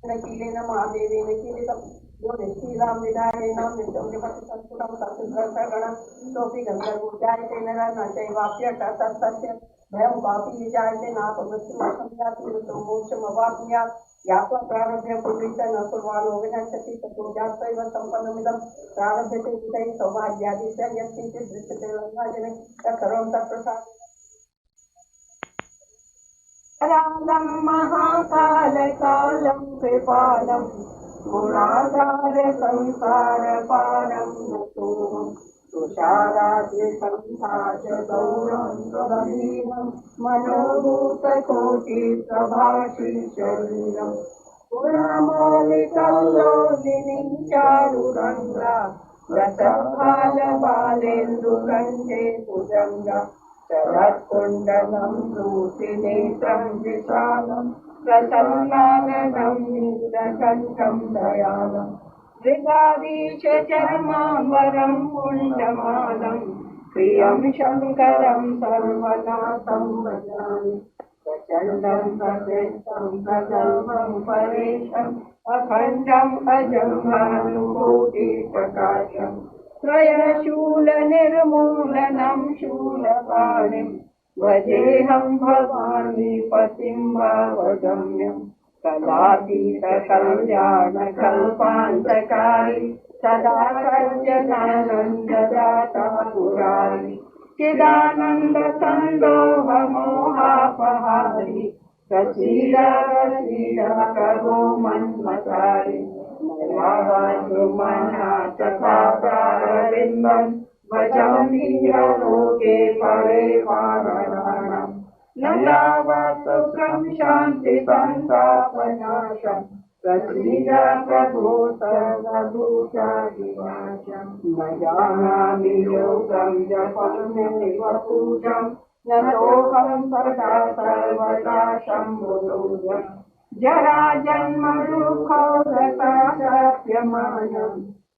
कीलेन महादेवेन कीलितं यो निश्चीलां विदायेन नित्यं जपति संस्कृतं सत्सुग्रसगणं सोऽपि गन्धर्वोऽजायते नरः न चैवाप्यतः तस्य भयं कापि विजायते नापमृत्युमसंयाति मृत्युं मोक्षमवाप्नुयात् यात्वा प्रारभ्य कुर्वीत न कुर्वाणो विनश्यति ततो जात्वैव सम्पन्नमिदं प्रारभ्यते विधैः सौभाग्यादिस्य यत्किञ्चित् दृश्यते लग्नाजने तत्सर्वं तत्प्रसादेन करालं महाकालकालं कृपालं गुणाधार संसारपारं नतोऽहं तुषाराद्रिसंसार गौरं गभीरं मनोभूतकोटिप्रभाषी शरीरं पुरामौलिकल्लोलिनीं चारुगङ्गा रसभालबालेन्दुकण्ठे भुजङ्गा शरत्कुण्डलं धूतिनेत्रं विशालं प्रसन्नाननं नीलकण्ठं दयालं मृगाधीशचर्माम्बरं कुण्डमालं प्रियं शङ्करं सर्वनाथं भजामि प्रचण्डं प्रकृष्टं प्रगल्भं परेशम् अखण्डम् अजं भानुकोटिप्रकाशम् त्रयशूलनिर्मूलनं शूलपाणिं भजेऽहं भवानी पतिं भावगम्यं कलातीतकल्याणकल्पान्तकारी सदा सज्जनानन्ददाता पुरारी चिदानन्दसन्दोहमोहापहारी प्रसीद प्रसीद करो मन्मतारि मनाचकाप्रारविन्दं भजामि लोके परिवाराणां न यावत् सुखं शान्ति सन्तापनाशं प्रसीद प्रभो सर्वभूतादिनाशं न जानामि योगं जपमेव पूजं न तोऽहं सदा सर्वदा शम्भुदुर्गम् जरा जन्म दुःखौरसाप्यमानं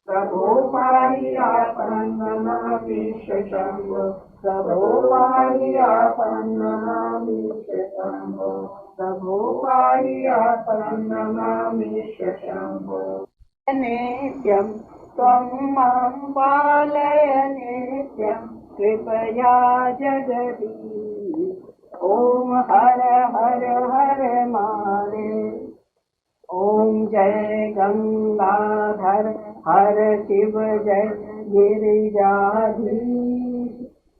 प्रभो पाहि आपन्नमामीश शम्भो प्रभो पाहि आपन्नमामीश शम्भो प्रभो पाहि आपन्नमामीश शम्भो नित्यं त्वं मां पालय नित्यं कृपया जगदीश ओम हर हर हर महादेव ओम जय गंगाधर हर शिव जय गिरिजाधीश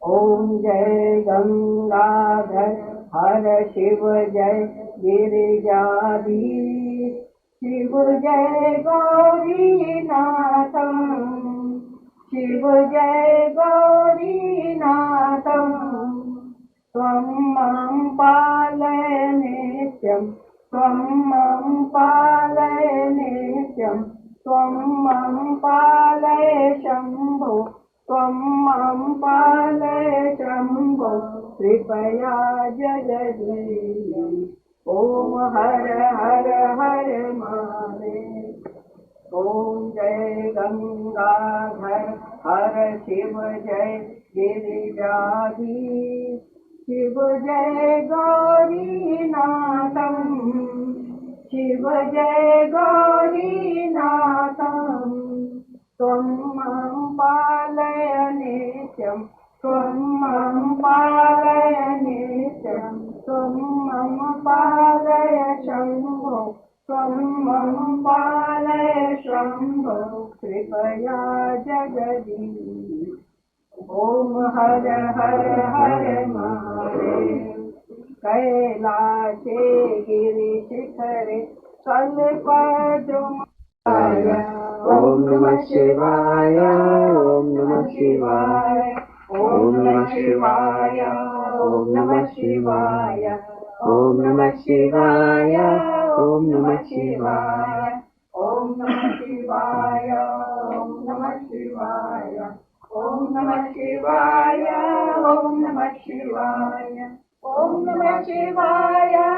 ओम जय गंगाधर हर शिव जय गिरिजाधीश शिव जय गौरीनाथम शिव जय गौरीनाथम त्वं मां पालय नित्यं त्वं मां पालय नित्यं त्वं मां पालय शम्भो त्वं मां पालय शम्भो कृपया जगदेव ॐ हर हर हर महादेव ॐ जय गंगाधर हर शिव जय गिरिजाधीश शिव जय गौरीनाथम शिव जय गौरीनाथम त्वं मां पालय नित्यं त्वं मां पालय नित्यं त्वं मां पालय शम्भो त्वं मां पालय शम्भो कृपया जगदीश ओम हर हर हर महादेव कैलाशे गिरिशिखरे कल्पद्रुमाय ओम नमः शिवाय ओम नमः शिवाय ओम नमः शिवाय ओम नमः शिवाय ओम नमः शिवाय ओम नमः शिवाय ओम नमः शिवाय ओम नमः शिवाय ओम नमः शिवाय ओम नमः शिवाय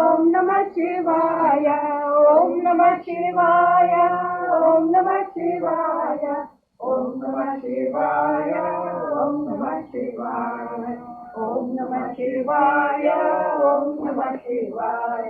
ओम नमः शिवाय ओम नमः शिवाय ओम नमः शिवाय ओम नमः शिवाय ओम नमः शिवाय ओम नमः शिवाय ओम नमः शिवाय ओम नमः शिवाय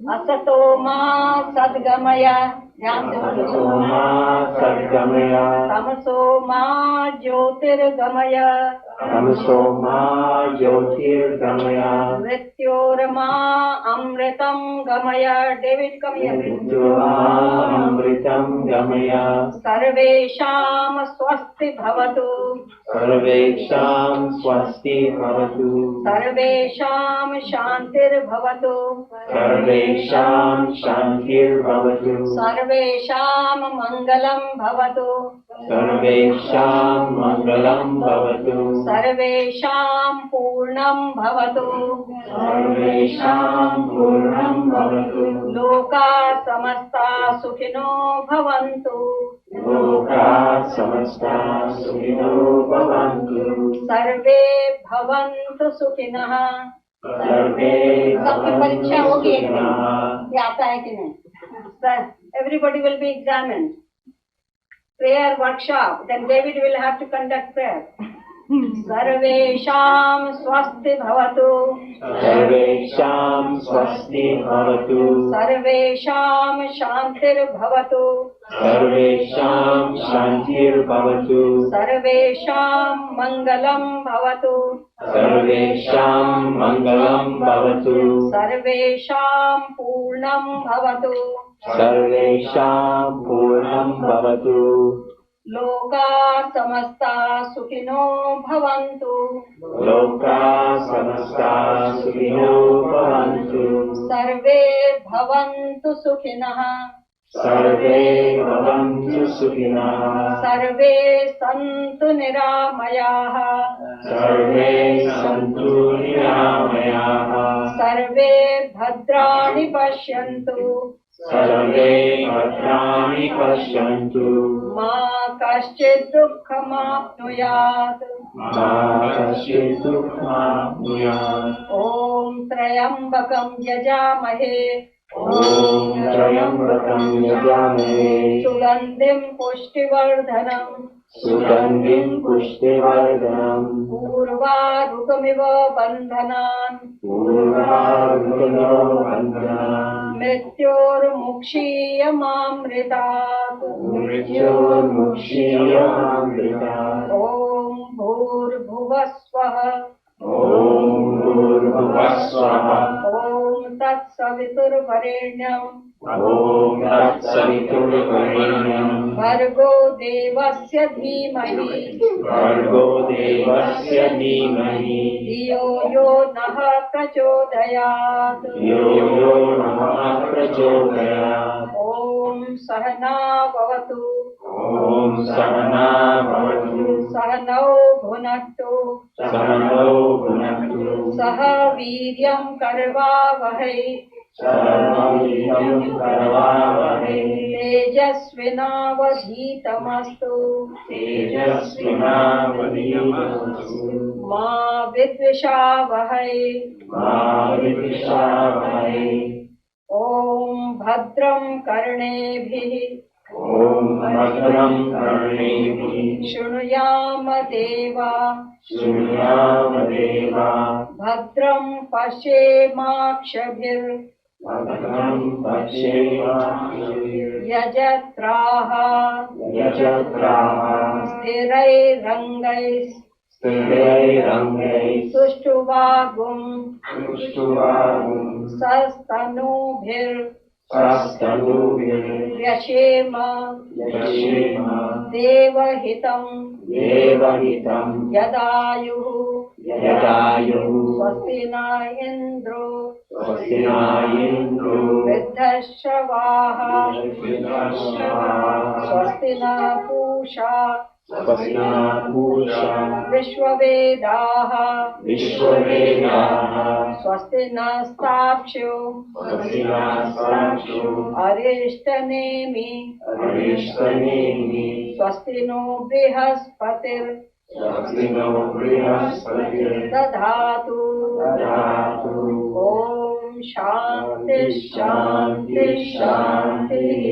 असतो मा सद्गमय असतो मा सद्गमय तमसो मा ज्योतिर्गमय तमसो मा ज्योतिर्गमय मृत्योर्मा अमृतं गमय डेविड कमय मृत्युमामृतं गमय सर्वेषां स्वस्ति भवतु सर्वेषां स्वस्ति भवतु सर्वेषां शान्तिर्भवतु सर्वेषां शान्तिर्भवतु सर्वेषां मङ्गलं भवतु सर्वेषां मङ्गलं भवतु सर्वेषां पूर्णं भवतु सर्वेषां पूर्णं भवतु लोकाः समस्ताः सुखिनो भवन्तु लोकाः समस्ताः सुखिनो भवन्तु सर्वे भवन्तु सुखिनः सर्वे सबकी परीक्षा होगी एक दिन भवन्तु ये आता है कि नहीं everybody will be examined prayer workshop then David will have to conduct prayer सर्वेषां स्वस्ति भवतु सर्वेषां स्वस्ति भवतु सर्वेषां शान्तिर्भवतु सर्वेषां शान्तिर्भवतु सर्वेषां मङ्गलं भवतु सर्वेषां मङ्गलं भवतु सर्वेषां पूर्णं भवतु सर्वेषां पूर्णं भवतु लोकाः समस्ताः सुखिनो भवन्तु लोकाः समस्ताः सुखिनो भवन्तु सर्वे भवन्तु सुखिनः सर्वे भवन्तु सुखिनः सर्वे सन्तु निरामयाः सर्वे सन्तु निरामयाः सर्वे भद्राणि पश्यन्तु सर्वे भद्राणि पश्यन्तु मा कश्चित् दुःखमाप्नुयात् मा कश्चित् दुःखमाप्नुयात् ॐ त्र्यम्बकं यजामहे ॐ त्र्यम्बकं यजामहे सुगन्धिं पुष्टिवर्धनम् सुगन्धिं पुष्टिवर्धनम् पूर्वारुकमिव बन्धनान् पूर्वारुकमिव बन्धनान् मृत्योर्मुक्षीयमामृतात् मृत्योर्मुक्षीयमामृतात् ॐ भूर्भुवः स्वः ॐ भूर्भुवः स्वः ॐ तत्सवितुर्वरेण्यम् ॐ तत्सवितुर्वरेण्यम् भर्गो देवस्य धीमहि भर्गो देवस्य धीमहि धियो यो नः प्रचोदयात् यो यो नः प्रचोदयात् ॐ सहना भवतु ॐ सहना भवतु सहनौ भुनक्तु सहनौ भुनक्तु सह वीर्यं करवावहै सर्वं करवावहै तेजस्विनावधीतमस्तु तेजस्विनावधीतमस्तु मा विद्विषावहै मा विद्विषावहै ॐ भद्रं कर्णेभिः ॐ भद्रं कर्णेभिः शृणुयाम देवा शृणुयाम देवा भद्रं पश्येमाक्षभिर् भद्रं पश्येमाक्षभिर्यजत्राः यजत्राः स्थिरैरङ्गैः स्थिरैरङ्गैः सुष्ठुवागुं सुष्ठुवागुं सस्तनूभिर्व्यशेम यशेम देवहितं देवहितं यदायुः यदायुः स्वस्ति न इन्द्रो स्वस्ति न इन्द्रो वृद्धश्रवाः वृद्धश्रवाः स्वस्ति न पूषा स्वस्ति न पूषा विश्ववेदाः विश्ववेदाः स्वस्ति नस्ताक्षो स्वस्ति न साक्षो अरिष्टनेमि अरिष्टनेमि स्वस्ति नो बृहस्पतिर् स्वस्ति नो बृहस्पतिर्दधातु दधातु ॐ शान्ति शान्ति शान्तिः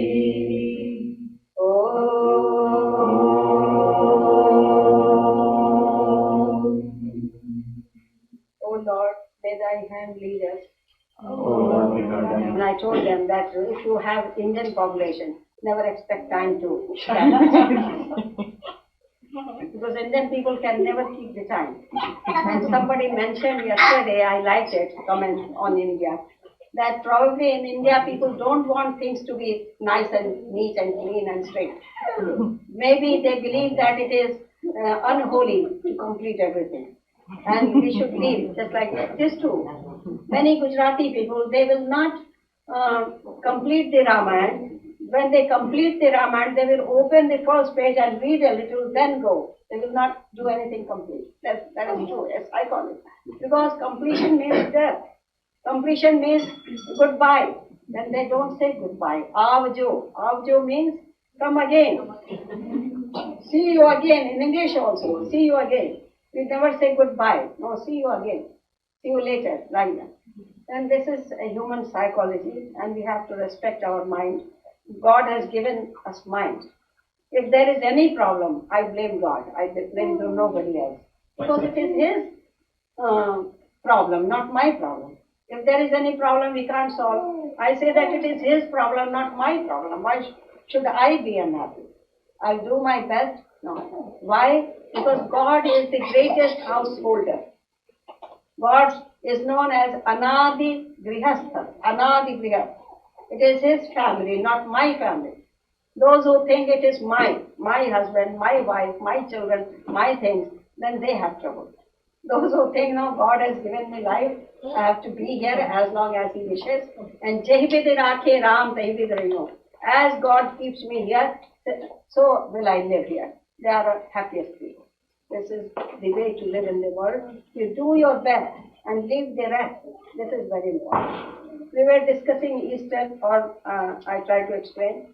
O Lord, may thy hand lead us And I told them that if you have Indian population, never expect time to because Indian people can never keep the time. And somebody mentioned yesterday, I liked it, comment on India, that probably in India people don't want things to be nice and neat and clean and straight. Maybe they believe that it is unholy to complete everything. And we should leave just like that. It is true. Many Gujarati people, they will not complete the Ramayana. When they complete the Ramayana, they will open the first page and read a little, then go. They will not do anything complete. That is true, yes, I call it. Because completion means death. Completion means goodbye. Then they don't say goodbye. Avjo. Avjo means come again. See you again. In English also, see you again. We never say goodbye. No, see you again. See you later, like that. And this is a human psychology, and we have to respect our mind. God has given us mind. If there is any problem, I blame God. I blame nobody else. Because it is His problem, not my problem. If there is any problem we can't solve, I say that it is His problem, not my problem. Why should I be unhappy? I'll do my best. No. Why? Because God is the greatest householder. God is known as Anadi Grihastha. Anadi Grihastha. It is His family, not my family. Those who think it is my husband, my wife, my children, my things, then they have trouble. Those who think, no, God has given me life, I have to be here as long as He wishes. And Jehibid Rakhe Ram Tehibid Rayo. As God keeps me here, so will I live here. They are the happiest people. This is the way to live in the world. You do your best and leave the rest. This is very important. We were discussing Easter, or I try to explain.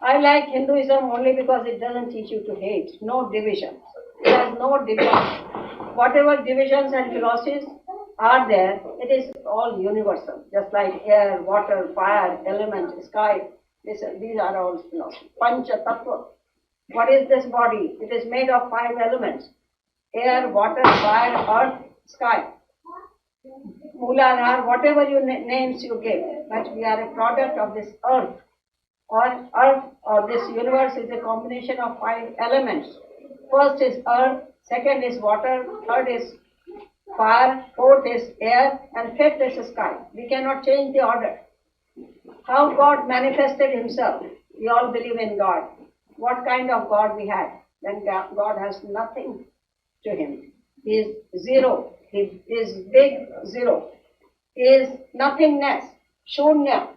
I like Hinduism only because it doesn't teach you to hate. No division. There is no division. Whatever divisions and philosophies are there, it is all universal. Just like air, water, fire, element, sky. These are all philosophies. Pancha Tattva. What is this body? It is made of 5 elements. Air, water, fire, earth, sky. Mooladhar, whatever names you give. But we are a product of this earth. Or this universe is a combination of 5 elements. First is earth, second is water, third is fire, fourth is air, and fifth is sky. We cannot change the order. How God manifested Himself. We all believe in God. What kind of God we had? Then God has nothing to Him. He is zero. He is big zero. He is nothingness. Shunya.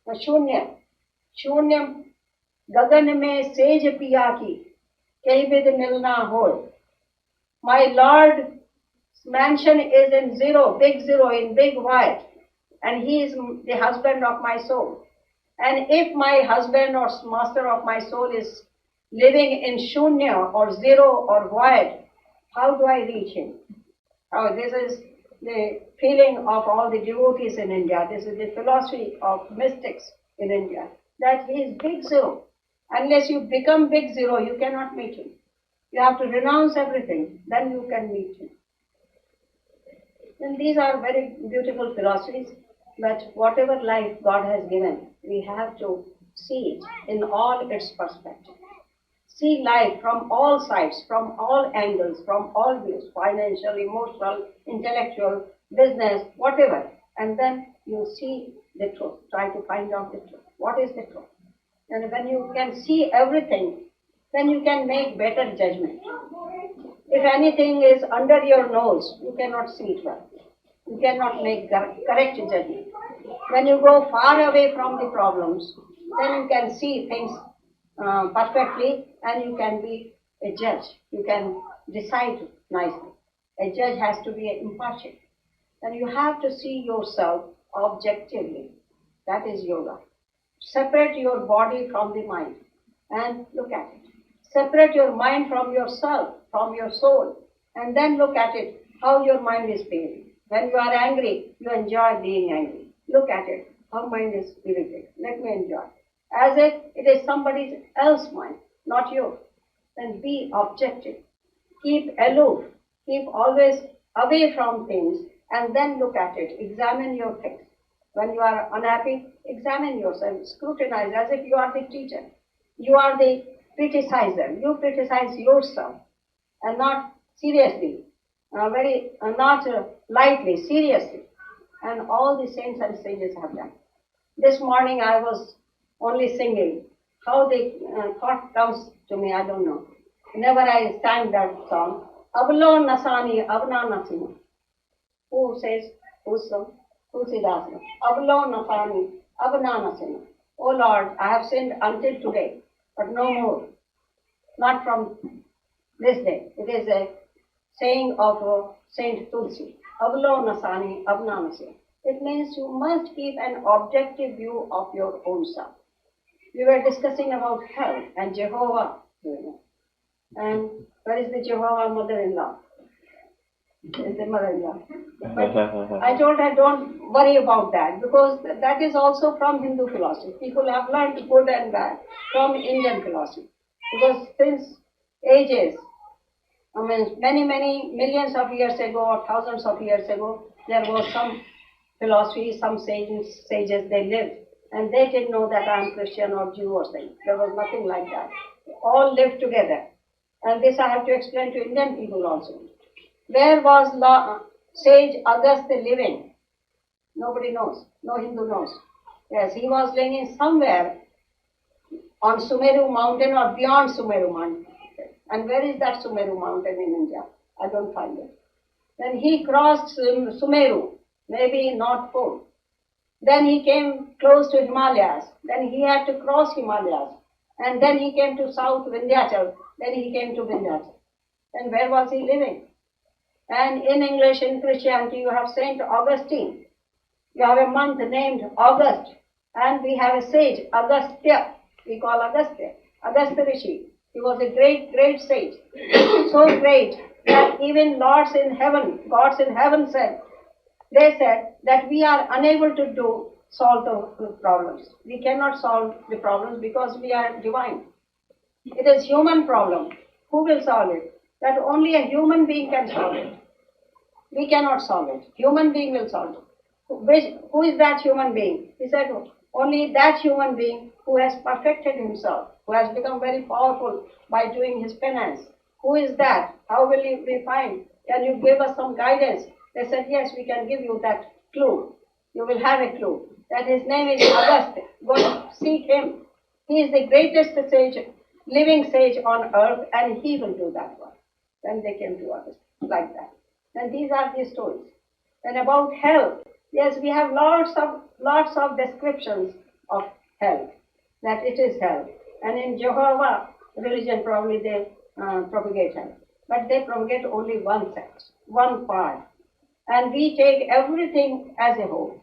Shunya. Shunyam gagan mein sej piya ki kahi vid milna hoy. My Lord's mansion is in zero, in big white, and He is the husband of my soul. And if my husband or master of my soul is living in shunya or zero or void, how do I reach Him? Oh, this is the feeling of all the devotees in India. This is the philosophy of mystics in India, that He is big zero. Unless you become big zero, you cannot meet Him. You have to renounce everything, then you can meet Him. And these are very beautiful philosophies, but whatever life God has given, we have to see it in all its perspective. See life from all sides, from all angles, from all views, financial, emotional, intellectual, business, whatever. And then you see the truth. Try to find out the truth. What is the truth? And when you can see everything, then you can make better judgment. If anything is under your nose, you cannot see it well. You cannot make correct judgment. When you go far away from the problems, then you can see things perfectly, and you can be a judge. You can decide nicely. A judge has to be impartial. And you have to see yourself objectively. That is yoga. Separate your body from the mind and look at it. Separate your mind from yourself, from your soul, and then look at it, how your mind is behaving. When you are angry, you enjoy being angry. Look at it, how mind is irritated. Let me enjoy. As if it is somebody else's mind, not yours. Then be objective. Keep aloof. Keep always away from things and then look at it. Examine your things. When you are unhappy, examine yourself, scrutinize as if you are the teacher. You are the criticizer. You criticize yourself, and not seriously, not lightly, seriously. And all the saints and sages have done. This morning I was only singing. How the thought comes to me, I don't know. Whenever I sang that song, Avlo Nasani Avna Nasina. Who says, who's song? Tulsidasana. Avlo Nasani Avna Nasina. Oh Lord, I have sinned until today, but no more. Not from this day. It is a saying of Saint Tulsi. Avlo Nasani Avna Nasina. It means you must keep an objective view of your own self. We were discussing about hell and Jehovah. And where is the Jehovah mother-in-law? Is the mother-in-law. But I told her, don't worry about that, because that is also from Hindu philosophy. People have learned good and bad from Indian philosophy. Because since ages, I mean, many millions of years ago or thousands of years ago, there was some philosophy, some sages, they lived. And they didn't know that I am Christian or Jew or something. There was nothing like that. All lived together. And this I have to explain to Indian people also. Where was sage Agastya living? Nobody knows. No Hindu knows. Yes, he was living somewhere on Sumeru mountain or beyond Sumeru mountain. And where is that Sumeru mountain in India? I don't find it. Then he crossed Sumeru, maybe North Pole. Then he came close to Himalayas. Then he had to cross Himalayas. And then he came to South Vindhyachal. Then he came to Vindhyachal. Then where was he living? And in English, in Christianity, you have Saint Augustine. You have a month named August. And we have a sage, Agastya. We call Agastya. Agastya Rishi. He was a great, great sage. So great that even gods in heaven said, they said that we are unable to solve the problems. We cannot solve the problems because we are divine. It is human problem. Who will solve it? That only a human being can solve it. We cannot solve it. Human being will solve it. Who is that human being? He said, only that human being who has perfected himself, who has become very powerful by doing his penance. Who is that? How will we find? Can you give us some guidance? They said, yes, we can give you that clue. You will have a clue. That his name is Agastya. Go seek him. He is the greatest sage, living sage on earth, and he will do that one. Then they came to Agastya, like that. And these are the stories. And about hell, yes, we have lots of descriptions of hell, that it is hell. And in Jehovah religion, probably they propagate hell. But they propagate only one sect, one part. And we take everything as a whole.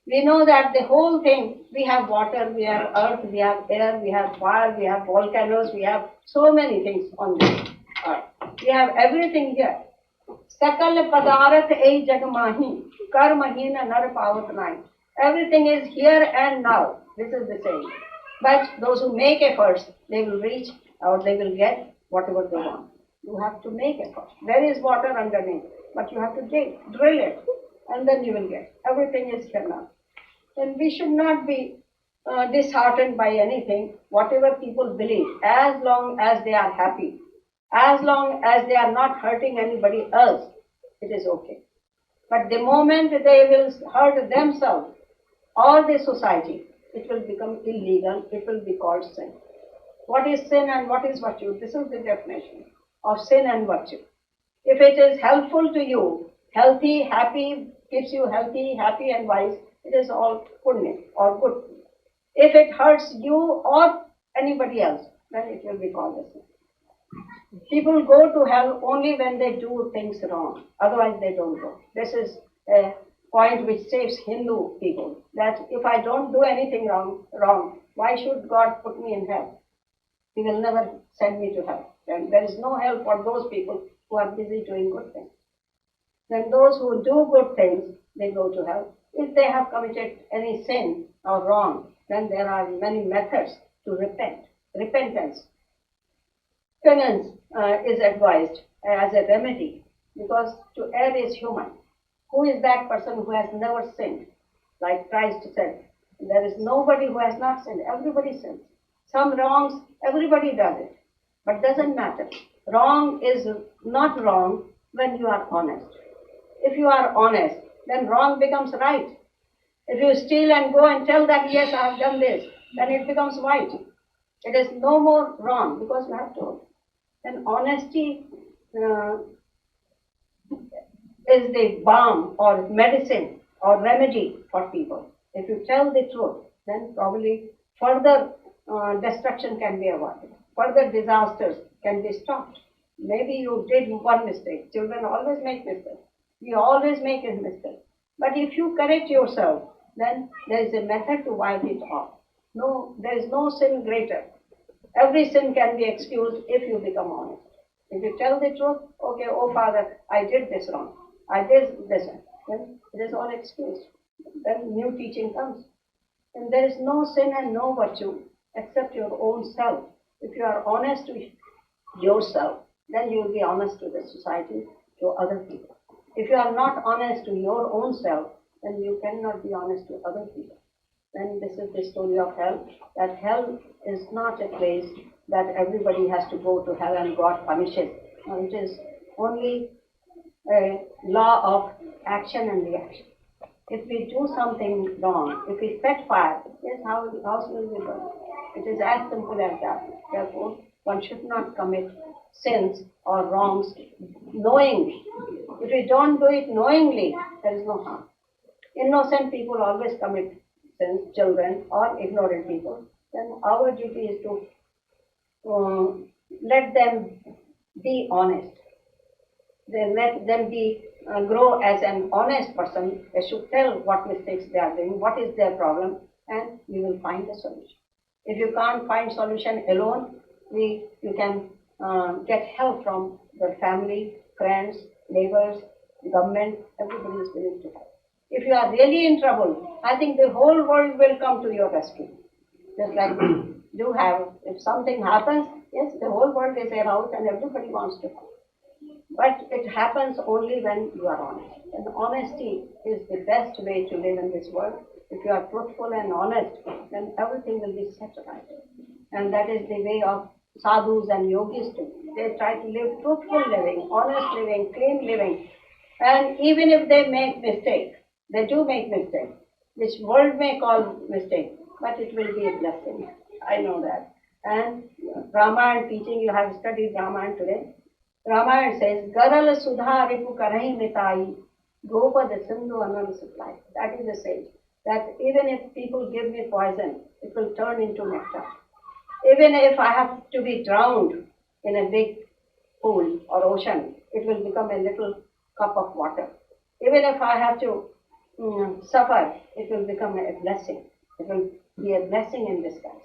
We know that the whole thing, we have water, we have earth, we have air, we have fire, we have volcanoes, we have so many things on this earth. We have everything here. Sakal padarat ei jagmahi, karmahina nar pavat nai. Everything is here and now. This is the saying. But those who make efforts, they will reach or they will get whatever they want. You have to make effort. There is water underneath, but you have to drill it, and then you will get. Everything is here now. And we should not be disheartened by anything, whatever people believe, as long as they are happy, as long as they are not hurting anybody else, it is okay. But the moment they will hurt themselves or the society, it will become illegal, it will be called sin. What is sin and what is virtue? This is the definition of sin and virtue. If it is helpful to you, healthy, happy, keeps you healthy, happy and wise, it is all punya or good. If it hurts you or anybody else, then it will be called a sin. People go to hell only when they do things wrong. Otherwise they don't go. This is a point which saves Hindu people. That if I don't do anything wrong, why should God put me in hell? He will never send me to hell. And there is no hell for those people who are busy doing good things. Then those who do good things, they go to hell. If they have committed any sin or wrong, then there are many methods to repent. Repentance. Penance is advised as a remedy, because to err is human. Who is that person who has never sinned? Like Christ said, there is nobody who has not sinned. Everybody sins. Some wrongs, everybody does it. But doesn't matter. Wrong is not wrong when you are honest. If you are honest, then wrong becomes right. If you steal and go and tell that, yes, I have done this, then it becomes right. It is no more wrong because you have told. Then honesty is the balm or medicine or remedy for people. If you tell the truth, then probably further destruction can be avoided. Further disasters can be stopped. Maybe you did one mistake. Children always make mistakes. We always make a mistake. But if you correct yourself, then there is a method to wipe it off. No, there is no sin greater. Every sin can be excused if you become honest. If you tell the truth, okay, oh Father, I did this wrong. I did this, then it is all excused. Then new teaching comes. And there is no sin and no virtue except your own self. If you are honest to yourself, then you will be honest to the society, to other people. If you are not honest to your own self, then you cannot be honest to other people. Then this is the story of hell, that hell is not a place that everybody has to go to hell and God punishes. No, it is only a law of action and reaction. If we do something wrong, if we set fire, yes, house will be burned. It is as simple as that. Therefore, one should not commit sins or wrongs knowingly. If we don't do it knowingly, there is no harm. Innocent people always commit sins, children or ignorant people. Then our duty is to let them be honest. Then let them be grow as an honest person. They should tell what mistakes they are doing, what is their problem, and you will find a solution. If you can't find solution alone, you can get help from your family, friends, neighbors, government. Everybody is willing to help. If you are really in trouble, I think the whole world will come to your rescue. Just like you have, if something happens, yes, the whole world is aroused and everybody wants to help. But it happens only when you are honest. And honesty is the best way to live in this world. If you are truthful and honest, then everything will be set right. And that is the way of sadhus and yogis too. They try to live truthful living, honest living, clean living. And even if they make mistakes, they do make mistakes, which world may call mistake, but it will be a blessing. I know that. And Ramayana teaching, you have studied Ramayana today. Ramayana says, Garal Sudha Ripu Karahi Mitai, Gopad Sindhu Anand Supply. That is the same. That even if people give me poison, it will turn into nectar. Even if I have to be drowned in a big pool or ocean, it will become a little cup of water. Even if I have to suffer, it will become a blessing. It will be a blessing in disguise.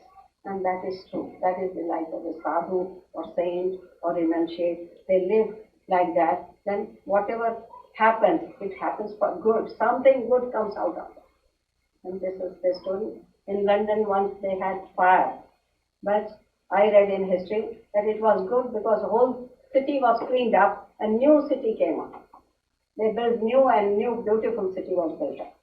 And that is true. That is the life of a sadhu or saint or renunciate. They live like that. Then whatever happens, it happens for good. Something good comes out of it. And this is the story. In London once they had fire. But I read in history that it was good because the whole city was cleaned up and new city came up. They built new and new beautiful city was built up.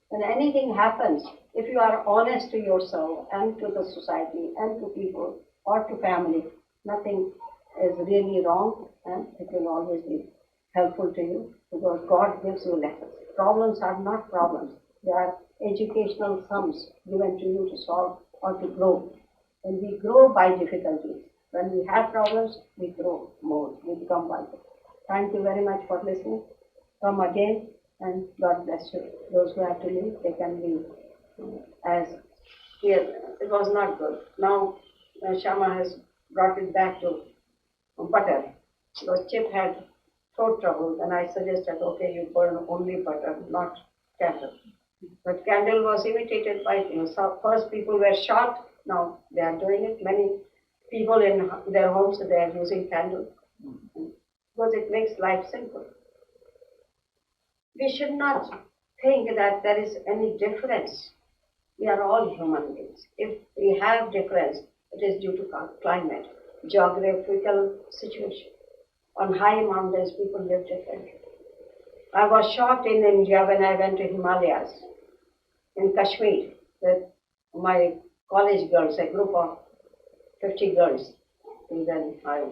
When anything happens, if you are honest to yourself and to the society and to people or to family, nothing is really wrong and it will always be helpful to you because God gives you lessons. Problems are not problems. They are educational sums given to you to solve or to grow. And we grow by difficulties. When we have problems, we grow more. We become wiser. Thank you very much for listening. Come again and God bless you. Those who have to leave, they can leave. As here, it was not good. Now Shama has brought it back to butter. Because Chip had throat trouble, and I suggested, okay, you burn only butter, not candle. But candle was imitated by, so first people were shocked. Now they are doing it. Many people in their homes, they are using candle because it makes life simple. We should not think that there is any difference. We are all human beings. If we have difference, it is due to climate, geographical situation. On high mountains, people live differently. I was shocked in India when I went to Himalayas, in Kashmir, with my college girls, a group of 50 girls. And then I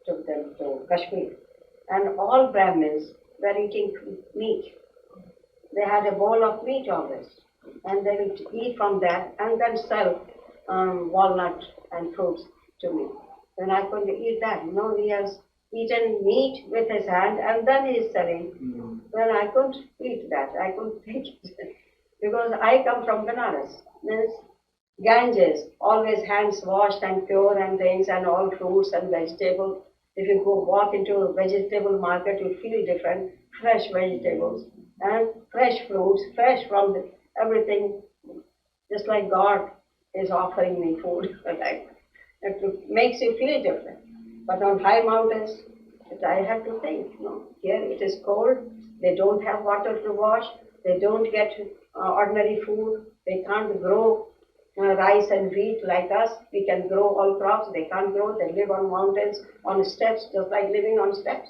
took them to Kashmir. And all Brahmins were eating meat. They had a bowl of meat always. And they would eat from that and then sell walnut and fruits to me. Then I couldn't eat that. No, he has eaten meat with his hand and then he is selling. Then I couldn't eat that. I couldn't take it. Because I come from Banaras. Means Ganges, always hands washed and pure and things and all fruits and vegetables. If you go walk into a vegetable market, you feel different. Fresh vegetables and fresh fruits, fresh from everything. Just like God is offering me food. Like, it makes you feel different. But on high mountains, I had to think, here it is cold, they don't have water to wash, they don't get ordinary food, they can't grow rice and wheat like us, we can grow all crops, they can't grow, they live on mountains, on steps, just like living on steps.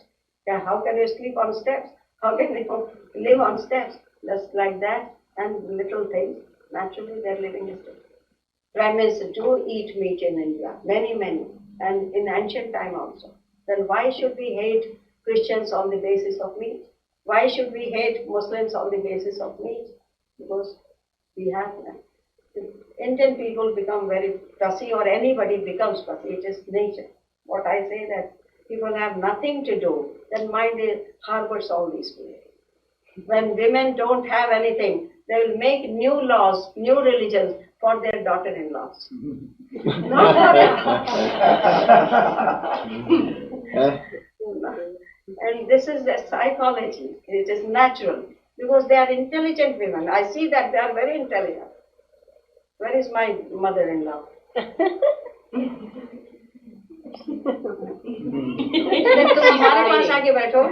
How can you sleep on steps? How can you live on steps? Just like that, and little things, naturally they're living in steps. Brahmins do eat meat in India, many, and in ancient time also. Then why should we hate Christians on the basis of meat? Why should we hate Muslims on the basis of meat? Because we have Indian people become very fussy, or anybody becomes fussy. It is nature. What I say that people have nothing to do, then mind harbors all these people. When women don't have anything, they will make new laws, new religions for their daughter-in-laws. And this is the psychology. It is natural because they are intelligent women. I see that they are very intelligent. Where is my mother-in-law? तुम हमारे पास आके बैठो.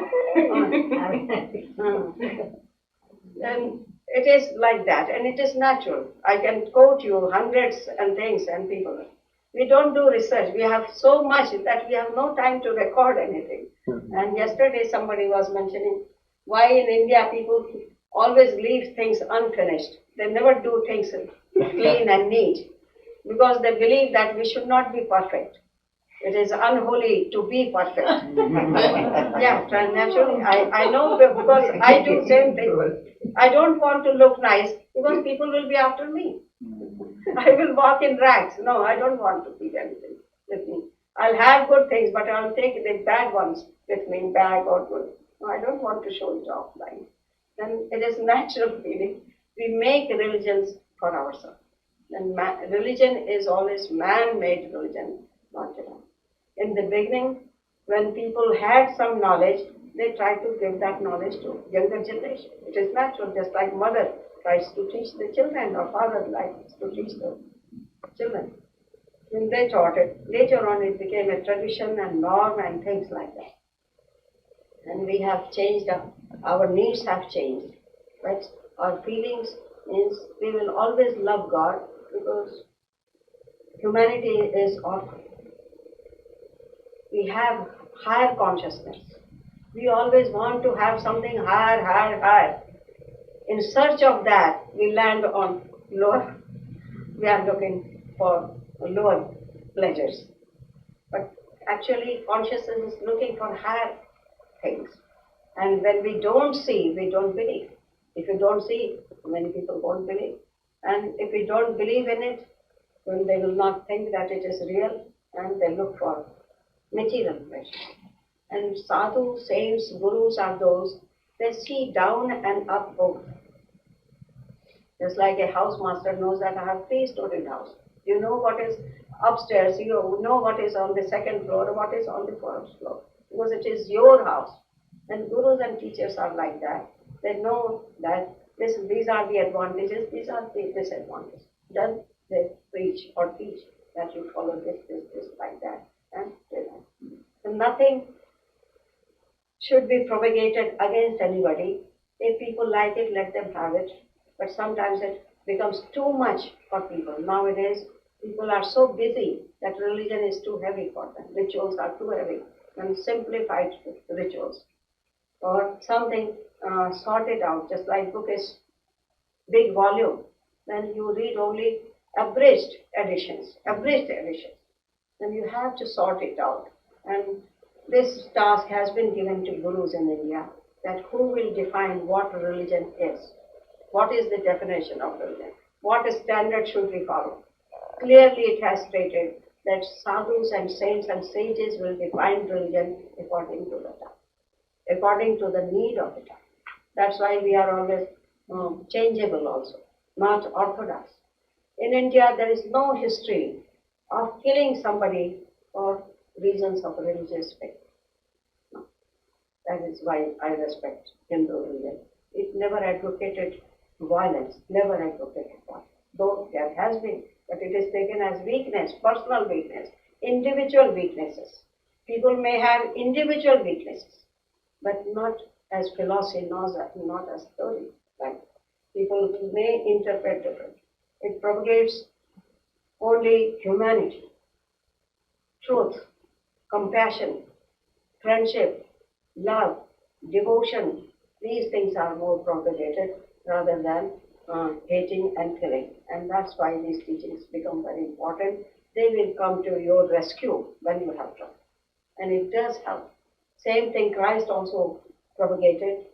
And it is like that, and it is natural. I can quote you hundreds and things and people. We don't do research. We have so much that we have no time to record anything. And yesterday somebody was mentioning why in India people always leave things unfinished. They never do things clean and neat because they believe that we should not be perfect. It is unholy to be perfect. Yeah, naturally. I know because I do same thing. I don't want to look nice because people will be after me. I will walk in rags. No, I don't want to keep anything with me. I'll have good things, but I'll take the bad ones with me, bad or good. No, I don't want to show it off like. Then it is natural feeling. We make religions for ourselves. And religion is always man-made religion, not divine. In the beginning, when people had some knowledge, they tried to give that knowledge to younger generation. It is natural, just like mother tries to teach the children, or father likes to teach the children. When they taught it, later on it became a tradition and norm and things like that. And we have changed, our needs have changed. But our feelings means we will always love God because humanity is orphan. We have higher consciousness. We always want to have something higher. In search of that, we land on lower. We are looking for lower pleasures. But actually, consciousness is looking for higher things. And when we don't see, we don't believe. If you don't see, many people won't believe. And if we don't believe in it, then they will not think that it is real, and they look for material pleasure. And sadhu, saints, gurus are those, they see down and up both. Just like a housemaster knows that I have 3-story house. You know what is upstairs, you know what is on the second floor, what is on the first floor, because it is your house. And gurus and teachers are like that. They know that these are the advantages, these are the disadvantages. Then they preach or teach that you follow this, like that, and that. And nothing should be propagated against anybody. If people like it, let them have it. But sometimes it becomes too much for people. Nowadays, people are so busy that religion is too heavy for them. Rituals are too heavy and simplified rituals. Or something sort it out, just like book is big volume, then you read only abridged editions, then you have to sort it out. And this task has been given to gurus in India, that who will define what religion is, what is the definition of religion, what standard should we follow. Clearly it has stated that sadhus and saints and sages will define religion according to the time, according to the need of the time. That's why we are always changeable also, not orthodox. In India, there is no history of killing somebody for reasons of religious faith. No. That is why I respect Hindu religion. It never advocated violence, though there has been, but it is taken as weakness, personal weakness, individual weaknesses. People may have individual weaknesses, but not as philosophy, not as theory. Right? People may interpret differently. It propagates only humanity, truth, compassion, friendship, love, devotion. These things are more propagated rather than hating and killing. And that's why these teachings become very important. They will come to your rescue when you have trouble. And it does help. Same thing Christ also propagated.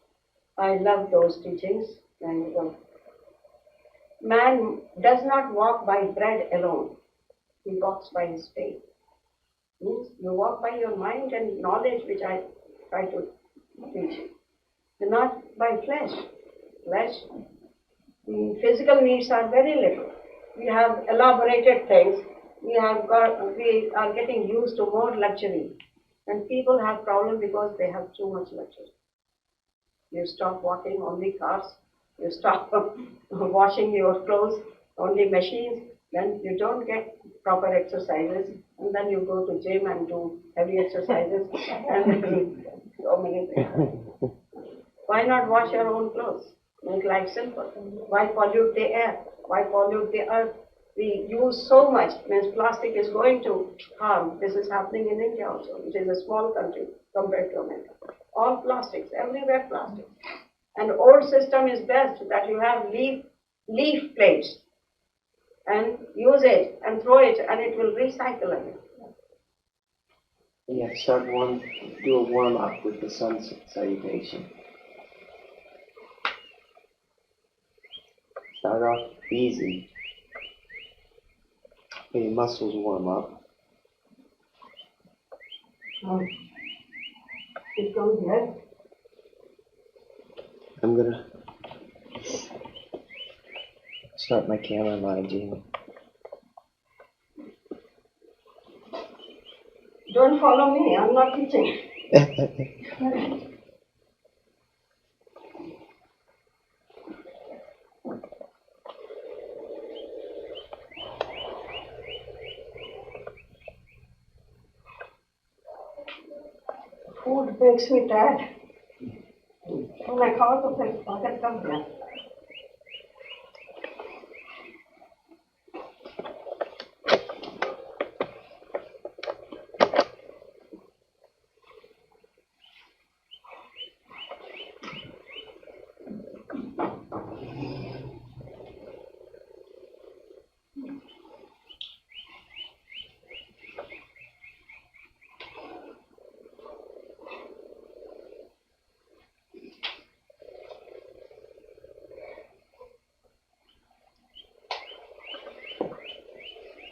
I love those teachings. And man does not walk by bread alone. He walks by his faith. Means you walk by your mind and knowledge, which I try to teach. Not by flesh. Physical needs are very little. We have elaborated things. We are getting used to more luxury. And people have problem because they have too much luxury. You stop walking, only cars. You stop washing your clothes, only machines. Then you don't get proper exercises. And then you go to gym and do heavy exercises. And so many things. Why not wash your own clothes? Make life simple. Why pollute the air? Why pollute the earth? We use so much, means plastic is going to harm. This is happening in India also, which is a small country compared to America. All plastics, everywhere plastic. And old system is best, that you have leaf plates and use it and throw it and it will recycle again. Yeah, do a warm up with the sun salutation. Start off easy. Let your muscles warm up. It comes here. I'm gonna start my camera managing. Don't follow me, I'm not teaching. Food makes me tired. When I खाओ तो फिर ताकत कम है.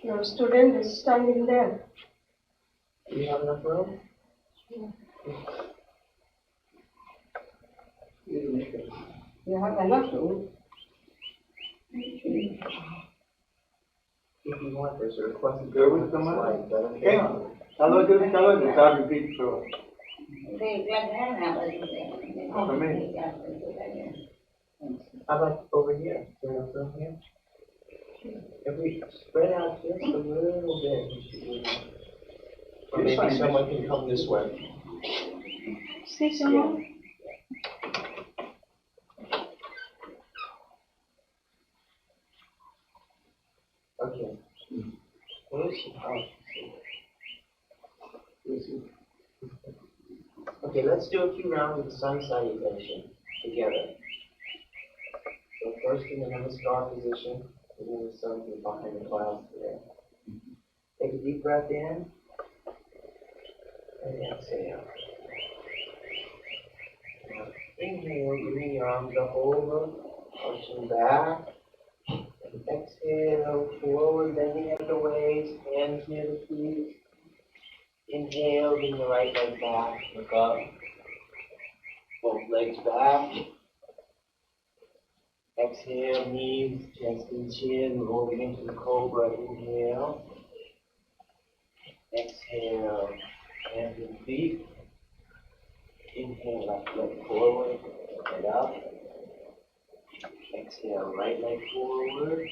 Your student is standing there. Do you have enough room? You have enough room. If you want, there's a request. Go with someone. Yeah. Hello, start repeat so. For me. How about over here? Is there enough room here? If we spread out just a little bit, or maybe someone can come this way. See someone? Okay. Where's she? Oh, okay, let's do a few rounds of the sun salutation. together. So first in the Namaskar position, bringing the sun from behind the clouds there. Take a deep breath in, and exhale. Now, inhale, you bring your arms up over, arching back. And exhale, forward, bending at the waist, hands near the feet. Inhale, bring the right leg back, look up. Both legs back. Exhale, knees, chest and chin, rolling into the cobra. Inhale. Exhale, hands and feet. Inhale, left leg forward, head up. Exhale, right leg forward.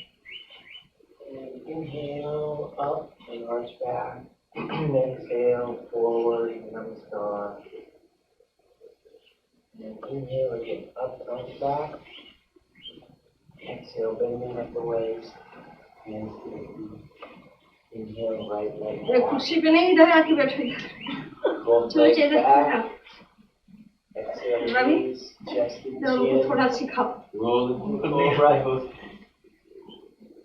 And inhale, up and arch back. Exhale, forward, namaskar. And inhale again, up and arch back. Exhale, bending at the waist. Hands to the feet. Inhale, right leg ये back. कुर्सी पे नहीं इधर आके बैठो Both चलो legs इधर back. Exhale, Ravi? knees, chest and तो उनको chin. थोड़ा सिखाओ Roll the cobra.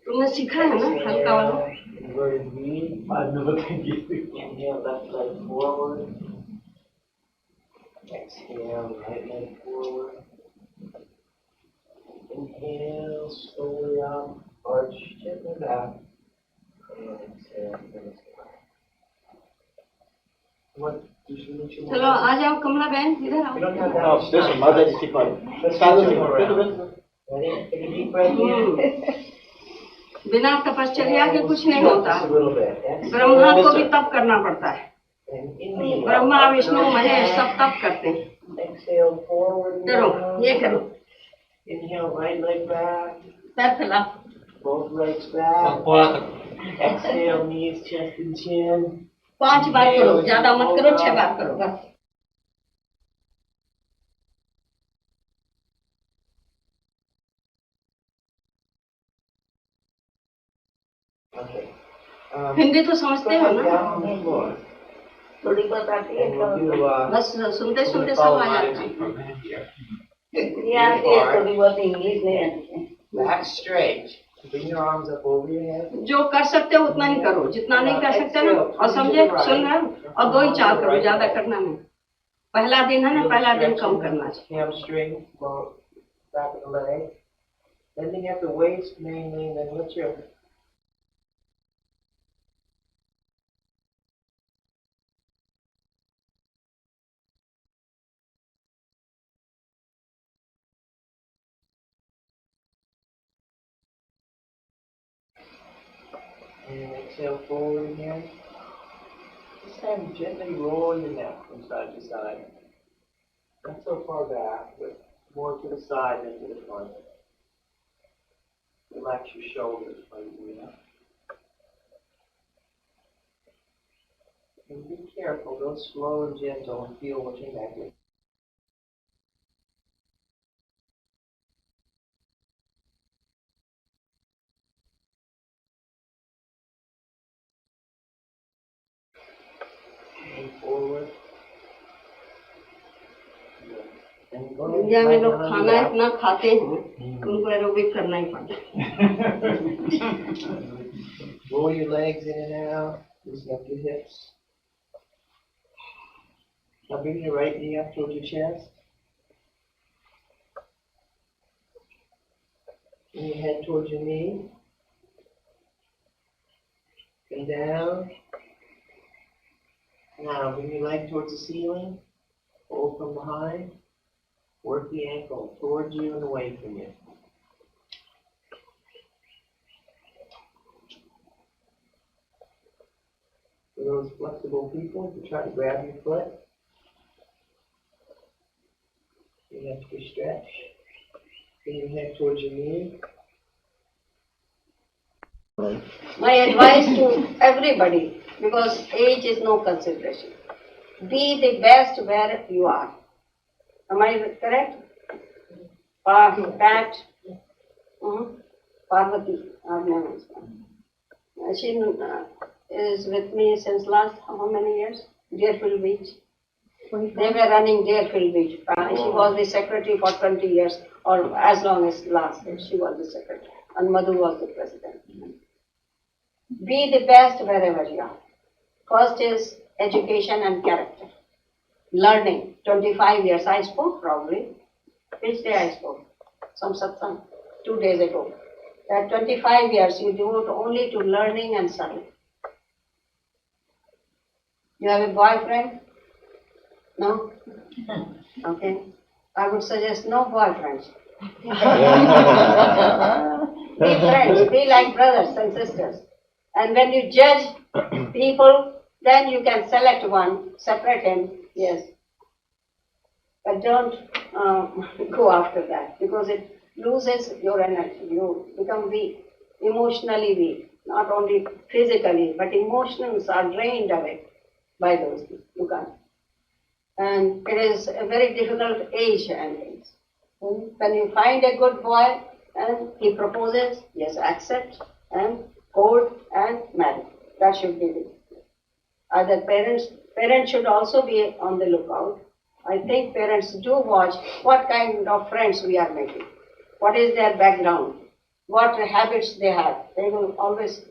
तुमने सीखा है ना हल्का वाला Inverted V. Inhale, left leg forward. Exhale, right leg forward. Inhale, slowly up, arch gently back. And exhale, namaskar. What? चलो आ जाओ कमला बहन इधर आओ We don't have that much time. Let's keep around. Ready? Take a deep breath in. बिना तपश्चर्या के कुछ नहीं होता Just a little bit. Exhale. Brahma को भी तप करना पड़ता है And inhale. ब्रह्मा विष्णु महेश सब तप करते हैं Exhale, forward. and करो down. ये करो Inhale, right leg back. पैर फैला Both legs back. Exhale, knees, chest and chin. 5 बार करो ज्यादा मत करो 6 बार करो बस Okay. हिंदी तो समझते हो ना Down on the floor. थोड़ी बहुत आती है And we'll do, बस सुनते सुनते सब follow आ जाता Mataji from here. है थोड़ी बहुत इंग्लिश नहीं आती है Back straight. Bring your arms up over your head. जो कर सकते हो उतना ही करो जितना नहीं कर सकते ना और समझे सुन रहे हो और 2 ही 4 करो ज्यादा करना नहीं पहला दिन है ना पहला दिन कम करना चाहिए Hamstring, back of the leg. Bending at the waist mainly, and then lift your. And exhale forward again. This time gently roll your neck from side to side. Not so far back, but more to the side than to the front. Relax your shoulders while you do that. And be careful, go slow and gentle and feel what your neck is. And forward. And go India में लोग back खाना back. इतना खाते हैं उनको aerobic करना ही पड़ता है Roll your legs in and out. Loosen up your hips. Now bring your right knee up towards your chest. Bring your head towards your knee. Come down. Now bring your leg towards the ceiling. Hold from behind. Work the ankle towards you and away from you. For those flexible people, you try to grab your foot. You have to stretch. Bring your head towards your knee. My advice to everybody, because age is no consideration, be the best where you are. Am I correct? Pat, Parvati, our name is. She is with me since last how many years? Deerfield Beach. They were running Deerfield Beach. She was the secretary for 20 years, or as long as last year, she was the secretary. And Madhu was the president. Be the best wherever you are. First is education and character. Learning. 25 years. I spoke probably. Which day I spoke? Some satsang. 2 days ago. That 25 years you devote only to learning and study. You have a boyfriend? No? Okay. I would suggest no boyfriends. Be friends, be like brothers and sisters. And when you judge people, then you can select one, separate him, yes. But don't go after that, because it loses your energy. You become weak, emotionally weak, not only physically, but emotions are drained away by those things. You can't. And it is a very difficult age and things. When you find a good boy and he proposes, yes, accept and court and marry. That should be the other parents should also be on the lookout. I think parents do watch what kind of friends we are making. What is their background? What habits they have? They will always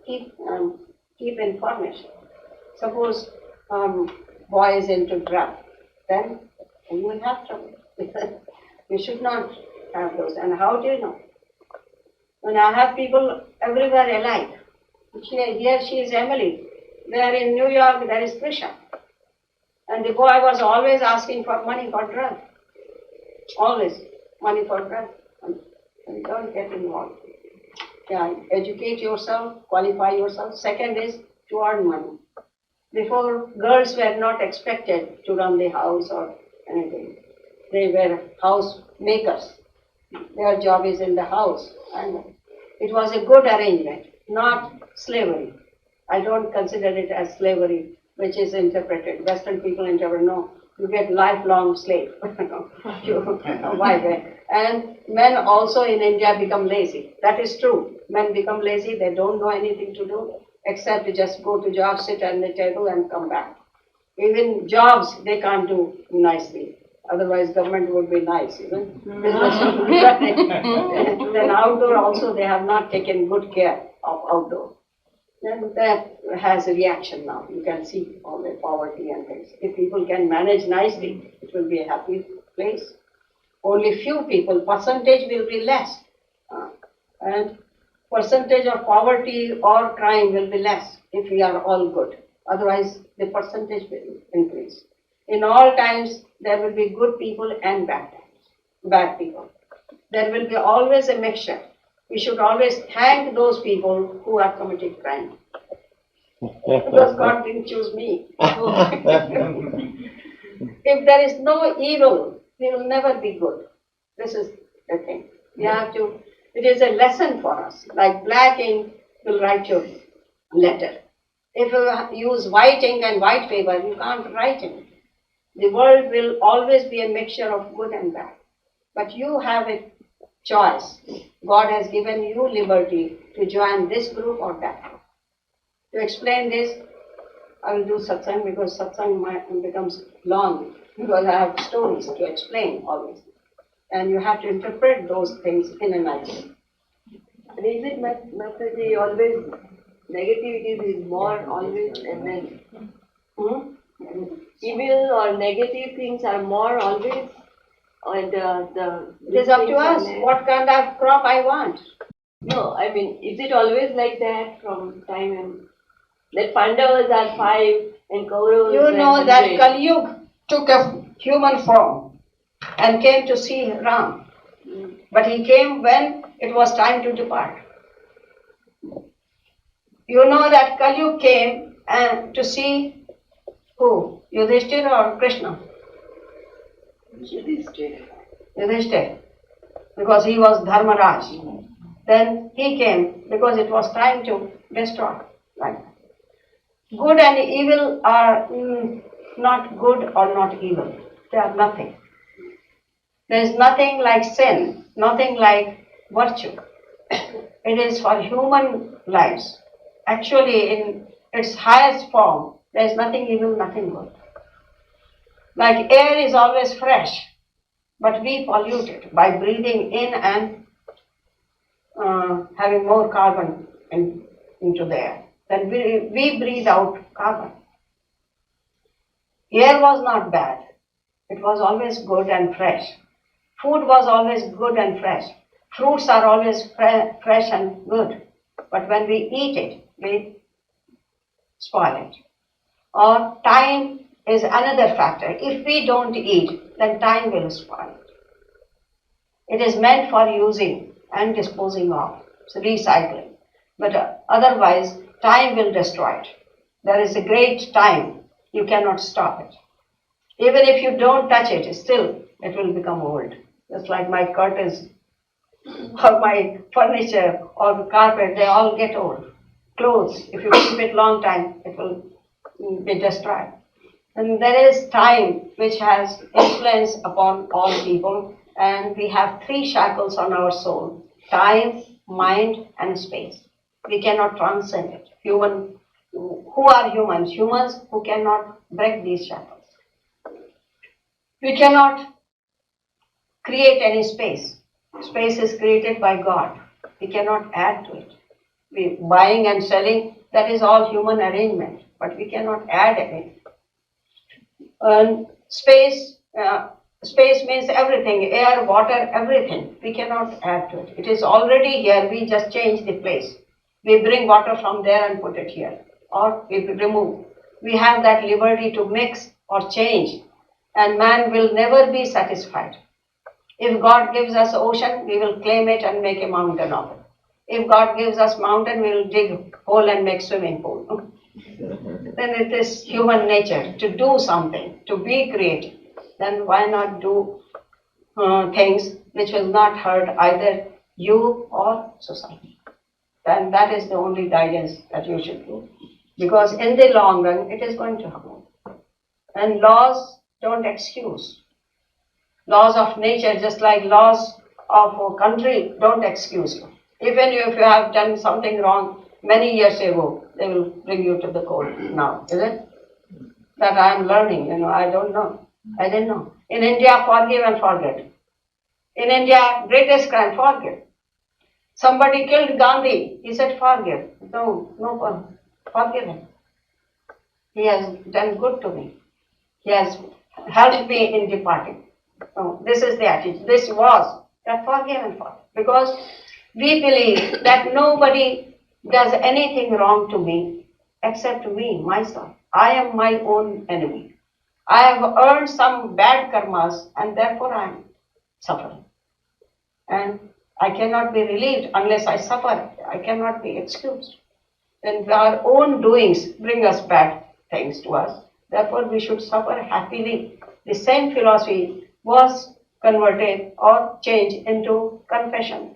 keep information. Suppose boy is into drug, then you will have trouble. You should not have those. And how do you know? When I have people everywhere alike. Here she is Emily. There in New York there is Trisha. And the boy was always asking for money for drug. Always money for drug. And don't get involved. Yeah, educate yourself, qualify yourself. Second is to earn money. Before, girls were not expected to run the house or anything. They were house makers. Their job is in the house. And it was a good arrangement, not slavery. I don't consider it as slavery, which is interpreted. Western people interpret, no, you get lifelong slave. Why? And men also in India become lazy. That is true. Men become lazy. They don't know anything to do except to just go to job, sit at the table and come back. Even jobs they can't do nicely. Otherwise government would be nice, even business would be running. Then outdoor also they have not taken good care of outdoor. Then that has a reaction now. You can see all the poverty and things. If people can manage nicely, it will be a happy place. Only few people, percentage will be less. And percentage of poverty or crime will be less if we are all good. Otherwise, the percentage will increase. In all times, there will be good people and bad people. There will be always a mixture. We should always thank those people who have committed crime. Because God didn't choose me. If there is no evil, we will never be good. This is the thing. We have to, it is a lesson for us. Like black ink will write your letter. If you use white ink and white paper, you can't write it. The world will always be a mixture of good and bad. But you have a choice. God has given you liberty to join this group or that group. To explain this, I will do satsang because satsang becomes long because I have stories to explain always. And you have to interpret those things in a nice way. And is it Mataji always negativity is more always and then evil or negative things are more always and it is up to us what kind of crop I want. No, I mean, is it always like that from time and that Pandavas are 5 and Kauravas You know that Kali Yuga took a human form and came to see Ram. But he came when it was time to depart. You know that Kali Yuga came to see who? Yudhishthira or Krishna? Yudhishthira. Because he was Dharmaraj. Then he came because it was time to destroy. Like that. Good and evil are not good or not evil. They are nothing. There is nothing like sin, nothing like virtue. It is for human lives. Actually, in its highest form, there is nothing evil, nothing good. Like air is always fresh, but we pollute it by breathing in and having more carbon into the air. Then we breathe out carbon. Air was not bad. It was always good and fresh. Food was always good and fresh. Fruits are always fresh and good. But when we eat it, we spoil it. Or time is another factor. If we don't eat, then time will spoil it. It is meant for using and disposing of, so recycling. But otherwise, time will destroy it. There is a great time. You cannot stop it. Even if you don't touch it, still it will become old. Just like my curtains or my furniture or the carpet, they all get old. Clothes, if you keep it long time, it will be destroyed. And there is time which has influence upon all people, and we have three shackles on our soul: time, mind, and space. We cannot transcend it. Who are humans? Humans who cannot break these shackles. We cannot create any space. Space is created by God. We cannot add to it. Buying and selling, that is all human arrangement, but we cannot add anything. And space means everything, air, water, everything. We cannot add to it. It is already here, we just change the place. We bring water from there and put it here, or we remove. We have that liberty to mix or change, and man will never be satisfied. If God gives us ocean, we will claim it and make a mountain of it. If God gives us mountain, we will dig hole and make swimming pool. Then it is human nature to do something, to be creative. Then why not do things which will not hurt either you or society? Then that is the only guidance that you should do. Because in the long run, it is going to happen. And laws don't excuse. Laws of nature, just like laws of a country, don't excuse you. Even if you have done something wrong many years ago, they will bring you to the court now, is it? That I am learning, I don't know. I didn't know. In India, forgive and forget. In India, greatest crime, forgive. Somebody killed Gandhi, he said forgive. No, forgive him. He has done good to me. He has helped me in departing. No, this is the attitude. This was that forgive and forget. Because we believe that nobody does anything wrong to me except me, myself. I am my own enemy. I have earned some bad karmas and therefore I am suffering. And I cannot be relieved unless I suffer. I cannot be excused. Then our own doings bring us bad things to us. Therefore we should suffer happily. The same philosophy was converted or changed into confession.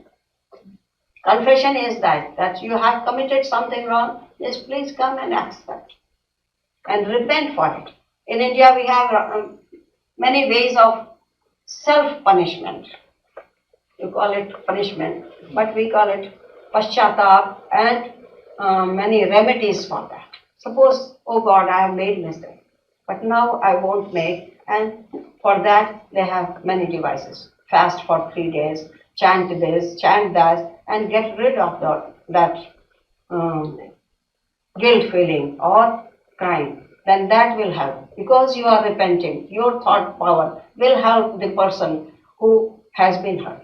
Confession is that you have committed something wrong, yes, please come and accept and repent for it. In India, we have many ways of self-punishment. You call it punishment, but we call it paschatap and many remedies for that. Suppose, oh God, I have made mistake, but now I won't make, and for that they have many devices. Fast for 3 days, chant this, chant that, and get rid of that guilt feeling or crime. Then that will help. Because you are repenting, your thought power will help the person who has been hurt.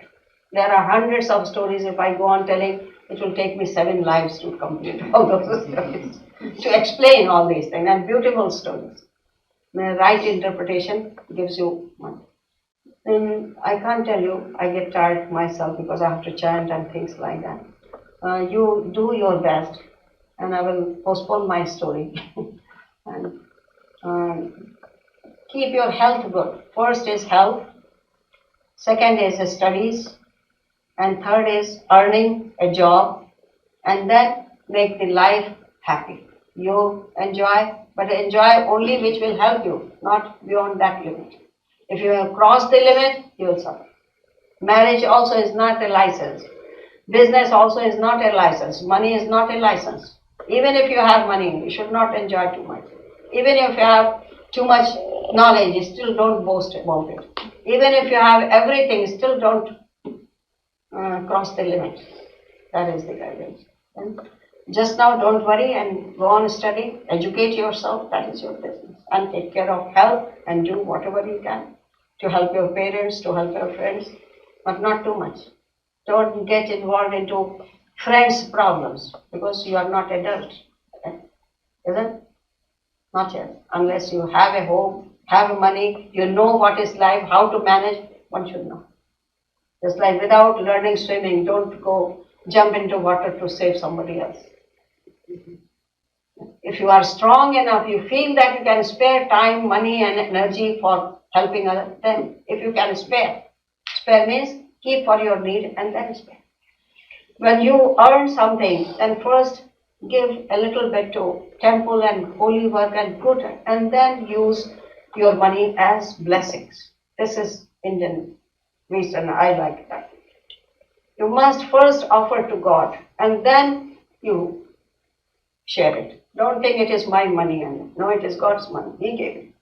There are hundreds of stories. If I go on telling, it will take me 7 lives to complete all those stories, to explain all these things, and beautiful stories. The right interpretation gives you money. And I can't tell you, I get tired myself because I have to chant and things like that. You do your best, and I will postpone my story. And keep your health good. First is health, second is studies, and third is earning a job, and then make the life happy. You enjoy, but enjoy only which will help you, not beyond that limit. If you have crossed the limit, you will suffer. Marriage also is not a license. Business also is not a license. Money is not a license. Even if you have money, you should not enjoy too much. Even if you have too much knowledge, still don't boast about it. Even if you have everything, still don't cross the limit. That is the guidance. And just now, don't worry and go on study, educate yourself, that is your business. And take care of health and do whatever you can to help your parents, to help your friends, but not too much. Don't get involved into friends' problems because you are not adult. Isn't? Not yet. Unless you have a home, have money, you know what is life, how to manage, one should know. Just like without learning swimming, don't go jump into water to save somebody else. If you are strong enough, you feel that you can spare time, money and energy for helping others, then if you can spare. Spare means keep for your need and then spare. When you earn something, then first give a little bit to temple and holy work and good, and then use your money as blessings. This is Indian wisdom. I like that. You must first offer to God and then you share it. Don't think it is my money, and no, it is God's money. He gave it.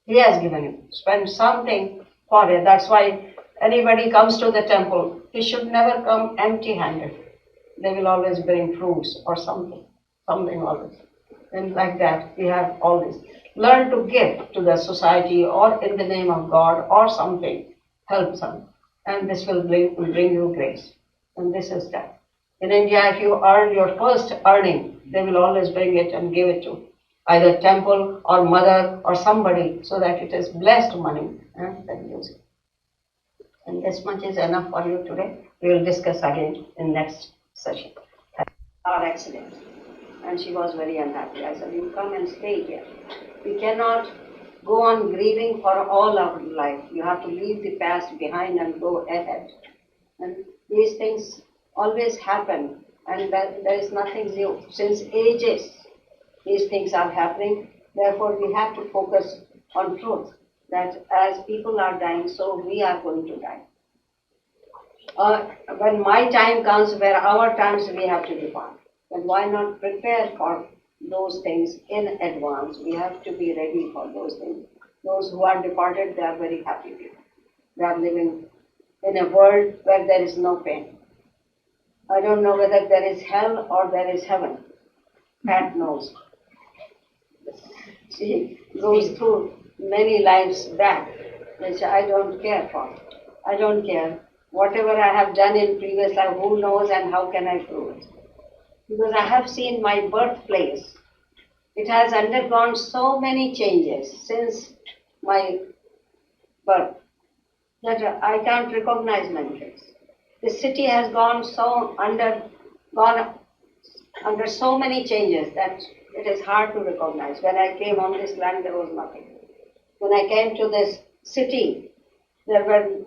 He has given it. Spend something for it. That's why anybody comes to the temple, he should never come empty-handed. They will always bring fruits or something always. And like that, we have all this. Learn to give to the society or in the name of God or something. Help some. And this will bring you grace. And this is that. In India, if you earn your first earning, they will always bring it and give it to either temple or mother or somebody so that it is blessed money and then use it. And this much is enough for you today. We will discuss again in next session. Our accident. And she was very unhappy. I said, you come and stay here. We cannot go on grieving for all our life. You have to leave the past behind and go ahead. And these things always happen, and there is nothing new. Since ages, these things are happening. Therefore, we have to focus on truth, that as people are dying, so we are going to die. When my time comes, where our times we have to depart, then why not prepare for those things in advance? We have to be ready for those things. Those who are departed, they are very happy people. They are living in a world where there is no pain. I don't know whether there is hell or there is heaven. Pat knows. She goes through many lives back, which I don't care for. I don't care. Whatever I have done in previous life, who knows and how can I prove it? Because I have seen my birthplace. It has undergone so many changes since my birth that I can't recognize many things. The city has gone under so many changes that it is hard to recognize. When I came on this land, there was nothing. When I came to this city, there were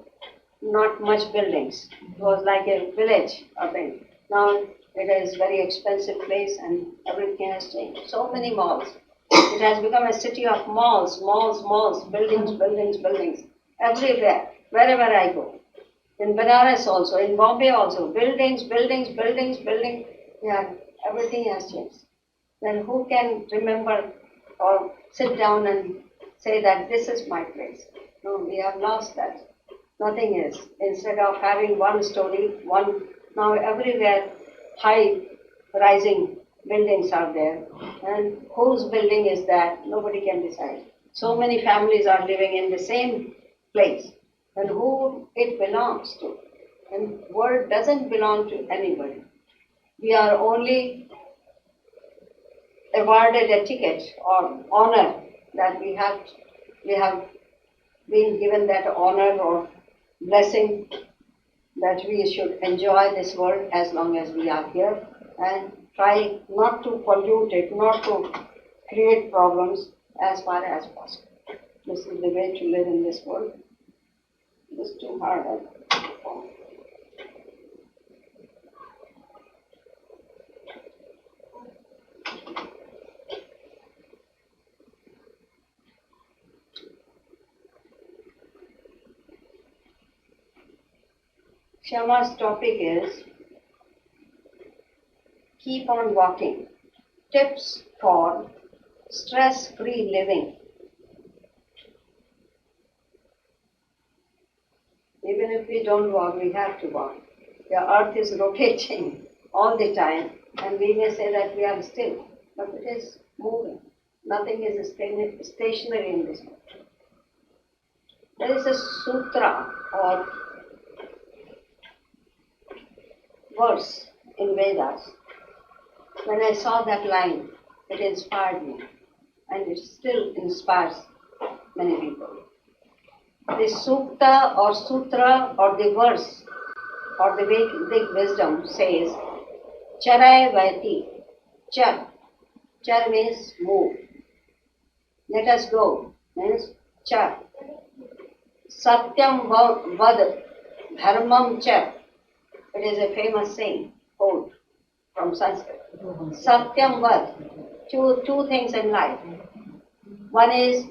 not much buildings. It was like a village, I think. Now it is a very expensive place and everything has changed. So many malls. It has become a city of malls, buildings, everywhere, wherever I go. In Banaras also, in Bombay also, buildings. Yeah, everything has changed. Then who can remember or sit down and say that this is my place? No, we have lost that. Nothing is. Instead of having one story, now everywhere high rising buildings are there. And whose building is that? Nobody can decide. So many families are living in the same place. And who it belongs to. And world doesn't belong to anybody. We are only awarded a ticket or honor that we have been given that honor or blessing that we should enjoy this world as long as we are here and try not to pollute it, not to create problems as far as possible. This is the way to live in this world. It's too hard. Shama's topic is keep on walking. Tips for stress-free living Even if we don't walk, we have to walk. The earth is rotating all the time, and we may say that we are still, but it is moving. Nothing is stationary in this world. There is a sutra or verse in Vedas. When I saw that line, it inspired me, and it still inspires many people. The sukta or sutra or the verse or the Vedic wisdom says, Charai Vaiti. Char. Char means move. Let us go means char. Satyam vad dharmam char. It is a famous saying, quote from Sanskrit. Satyam vad. Two things in life. One is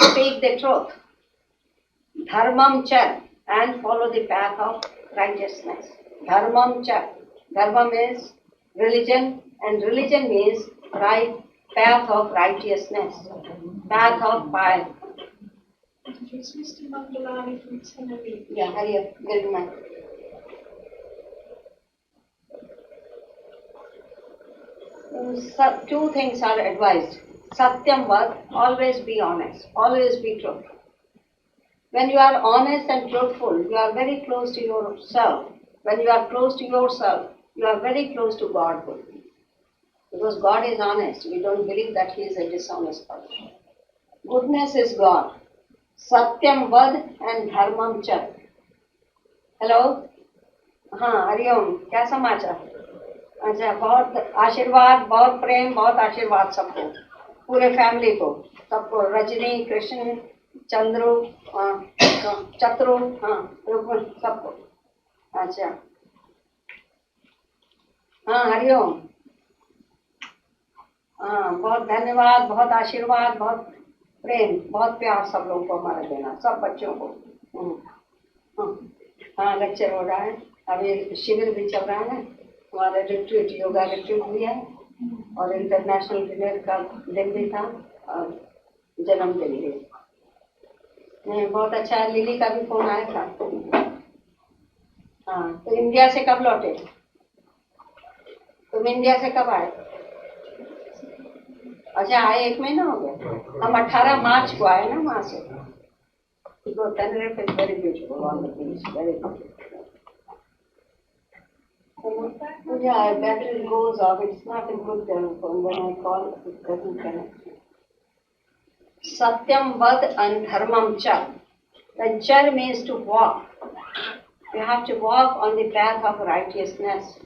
speak the truth. Dharmam char, and follow the path of righteousness. Dharmam char. Dharma means religion, and religion means right path of righteousness, path of piety. Mr. Mangalani from Tenerife. Yeah, hurry up, good night. Two things are advised. Satyam vad, always be honest, always be truthful. When you are honest and truthful, you are very close to yourself. When you are close to yourself, you are very close to Godhood. Because God is honest. We don't believe that He is a dishonest person. Goodness is God. Satyam vad and dharmam cha. Hello? हाँ हरिओम, क्या समाचार? अच्छा, बहुत आशीर्वाद, बहुत प्रेम, बहुत आशीर्वाद सबको, पूरे फैमिली को, सबको, रजनी, कृष्ण, चंद्रू, चतुरु, हाँ, रुक्मण, सबको. अच्छा, हाँ हरिओम, हाँ बहुत धन्यवाद, बहुत आशीर्वाद, बहुत प्रेम, बहुत प्यार सब लोगों को हमारा देना, सब बच्चों को. हाँ लेक्चर हो रहा है, अभी शिविर भी चल रहा है, हमारा रिट्रीट, योगा रिट्रीट भी है, और इंटरनेशनल डिनर का दिन भी था, और जन्मदिन भी. बहुत अच्छा है. लिली का भी फोन आया था. हाँ, तो इंडिया से कब लौटे? तुम इंडिया से कब आए? अच्छा, आए 1 महीना हो गया. हम 18 मार्च को आए ना वहाँ से. Tenerife is very beautiful on the beach, very beautiful. Yeah, battery goes off. It's not a good telephone. When I call, it doesn't connect. Satyam vad and dharmam char. The char means to walk. You have to walk on the path of righteousness.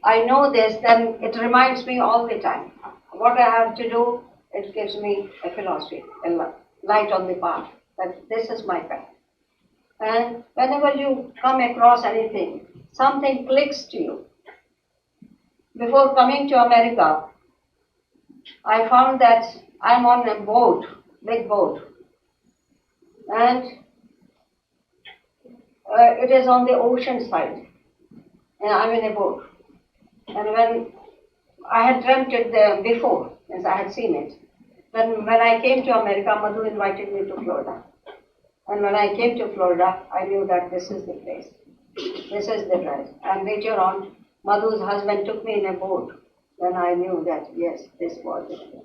I know this, then it reminds me all the time. What I have to do, it gives me a philosophy, a light on the path, that this is my path. And whenever you come across anything, something clicks to you. Before coming to America, I found that I'm on a boat, big boat, and it is on the ocean side, and I'm in a boat. And when I had dreamt it there before, as I had seen it, then when I came to America, Madhu invited me to Florida. And when I came to Florida, I knew that this is the place. This is the place. And later on, Madhu's husband took me in a boat. Then I knew that, yes, this was it.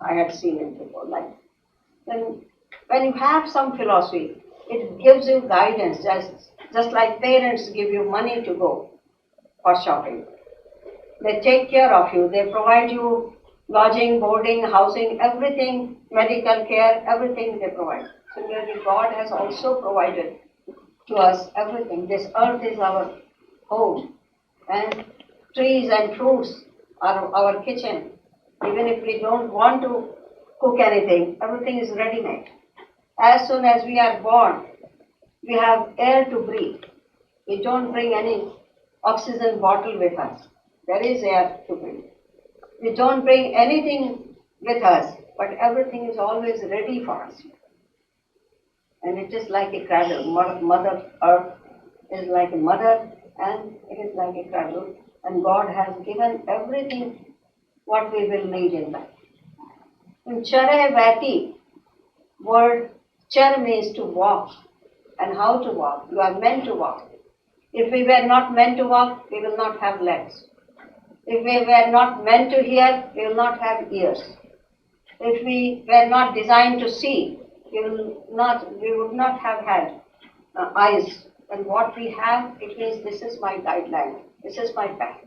I had seen it before. Like, then when you have some philosophy, it gives you guidance, just like parents give you money to go for shopping. They take care of you. They provide you lodging, boarding, housing, everything, medical care, everything they provide. Similarly, God has also provided to us everything. This earth is our home, and trees and fruits are our kitchen. Even if we don't want to cook anything, everything is ready-made. As soon as we are born, we have air to breathe. We don't bring any oxygen bottle with us. There is air to breathe. We don't bring anything with us, but everything is always ready for us. And it is like a cradle. Mother Earth is like a mother, and it is like a cradle. And God has given everything what we will need in life. In Chare Vati, word char means to walk. and how to walk. You are meant to walk. If we were not meant to walk, we will not have legs. If we were not meant to hear, we will not have ears. If we were not designed to see, we would not have had eyes. And what we have, it means this is my guideline, this is my path.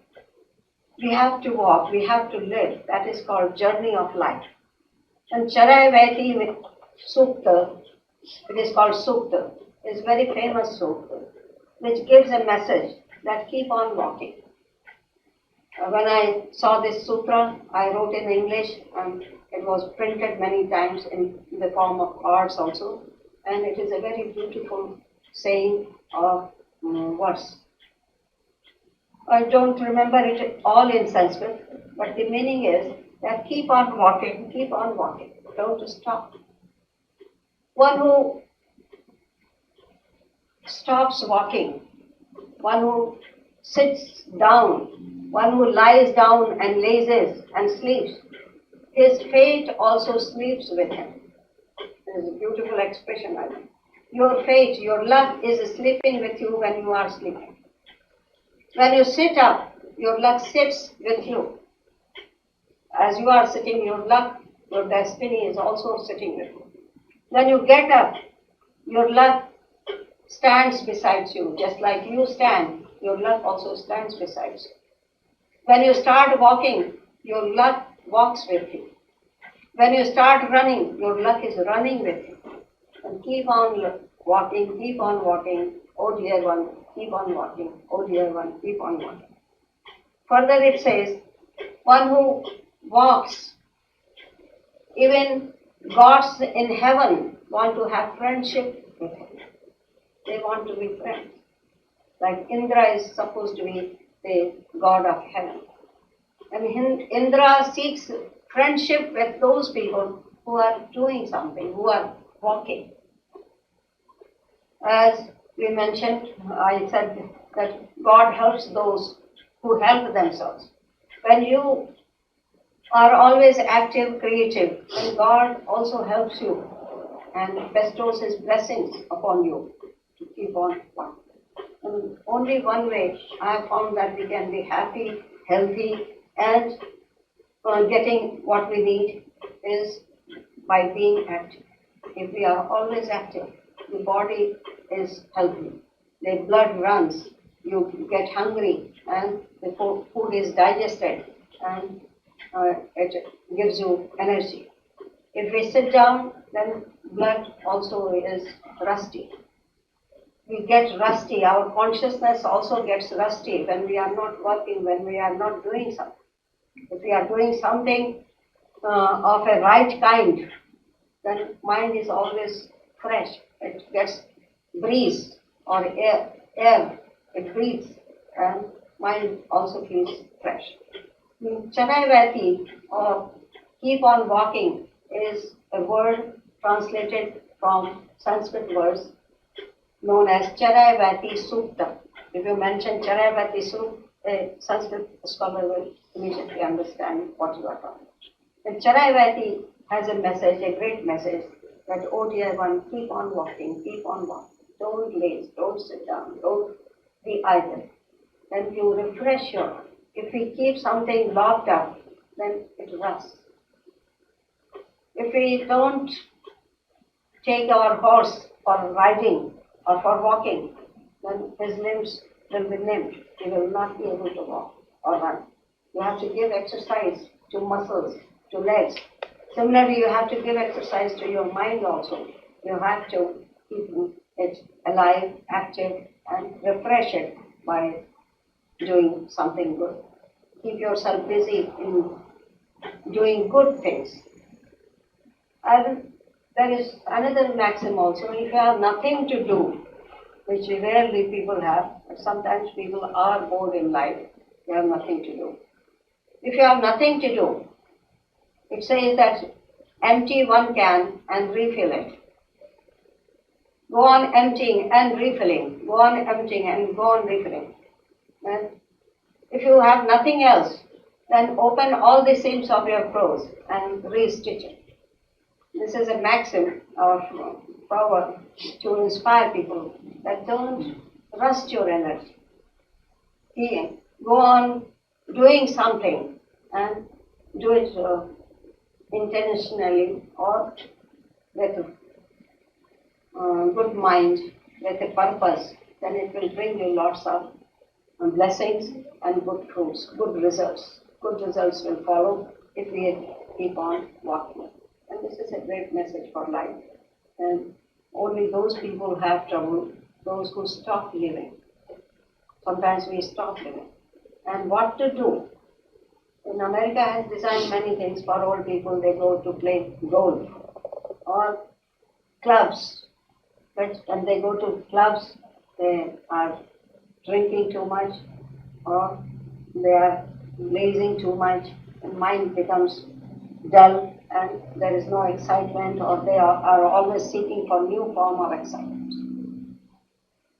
We have to walk, we have to live. That is called journey of life. And Charayavati Sukta, it is called Sukta, is very famous Sukta, which gives a message that keep on walking. When I saw this sutra, I wrote in English and it was printed many times in the form of cards also. And it is a very beautiful saying of verse. I don't remember it all in Sanskrit, but the meaning is that keep on walking, don't stop. One who stops walking, one who sits down, one who lies down and lazes and sleeps, his fate also sleeps with him. It is a beautiful expression, I think. Your fate, your luck is sleeping with you when you are sleeping. When you sit up, your luck sits with you. As you are sitting, your luck, your destiny is also sitting with you. When you get up, your luck stands beside you. Just like you stand, your luck also stands beside you. When you start walking, your luck walks with you. When you start running, your luck is running with you. And keep on walking, oh dear one, keep on walking, oh dear one, keep on walking. Further it says, one who walks, even gods in heaven want to have friendship with him. They want to be friends. Like Indra is supposed to be the god of heaven. And Indra seeks friendship with those people who are doing something, who are walking. As we mentioned, I said that God helps those who help themselves. When you are always active, creative, then God also helps you and bestows His blessings upon you to keep on walking. And only one way I have found that we can be happy, healthy, and getting what we need is by being active. If we are always active, the body is healthy. The blood runs, you get hungry, and the food is digested, and it gives you energy. If we sit down, then blood also is rusty. We get rusty, our consciousness also gets rusty when we are not working, when we are not doing something. If we are doing something of a right kind, then mind is always fresh. It gets breeze or air, it breathes, and mind also feels fresh. Chanayavati, or keep on walking, is a word translated from Sanskrit words known as Charayavati Sukta. If you mention Charayavati Sukta, a Sanskrit scholar will immediately understand what you are talking about. And Charayavati has a message, a great message, that, oh dear one, keep on walking, don't laze, don't sit down, don't be idle. Then you refresh your mind. If we keep something locked up, then it rusts. If we don't take our horse for riding or for walking, then his limbs will be limped. He will not be able to walk or run. You have to give exercise to muscles, to legs. Similarly, you have to give exercise to your mind also. You have to keep it alive, active, and refresh it by doing something good. Keep yourself busy in doing good things. And there is another maxim also, if you have nothing to do, which rarely people have, but sometimes people are bored in life, they have nothing to do. If you have nothing to do, it says that empty one can and refill it. Go on emptying and refilling. Go on emptying and go on refilling. And if you have nothing else, then open all the seams of your clothes and restitch it. This is a maxim or proverb to inspire people that don't rust your energy. Go on doing something and do it intentionally or with good mind, with a purpose. Then it will bring you lots of blessings and good fruits, good results. Good results will follow if we keep on walking. And this is a great message for life. And only those people have trouble, those who stop living. Sometimes we stop living. And what to do? In America has designed many things for old people. They go to play golf or clubs. But when they go to clubs, they are drinking too much or they are lazing too much and mind becomes dull and there is no excitement or they are always seeking for new form of excitement.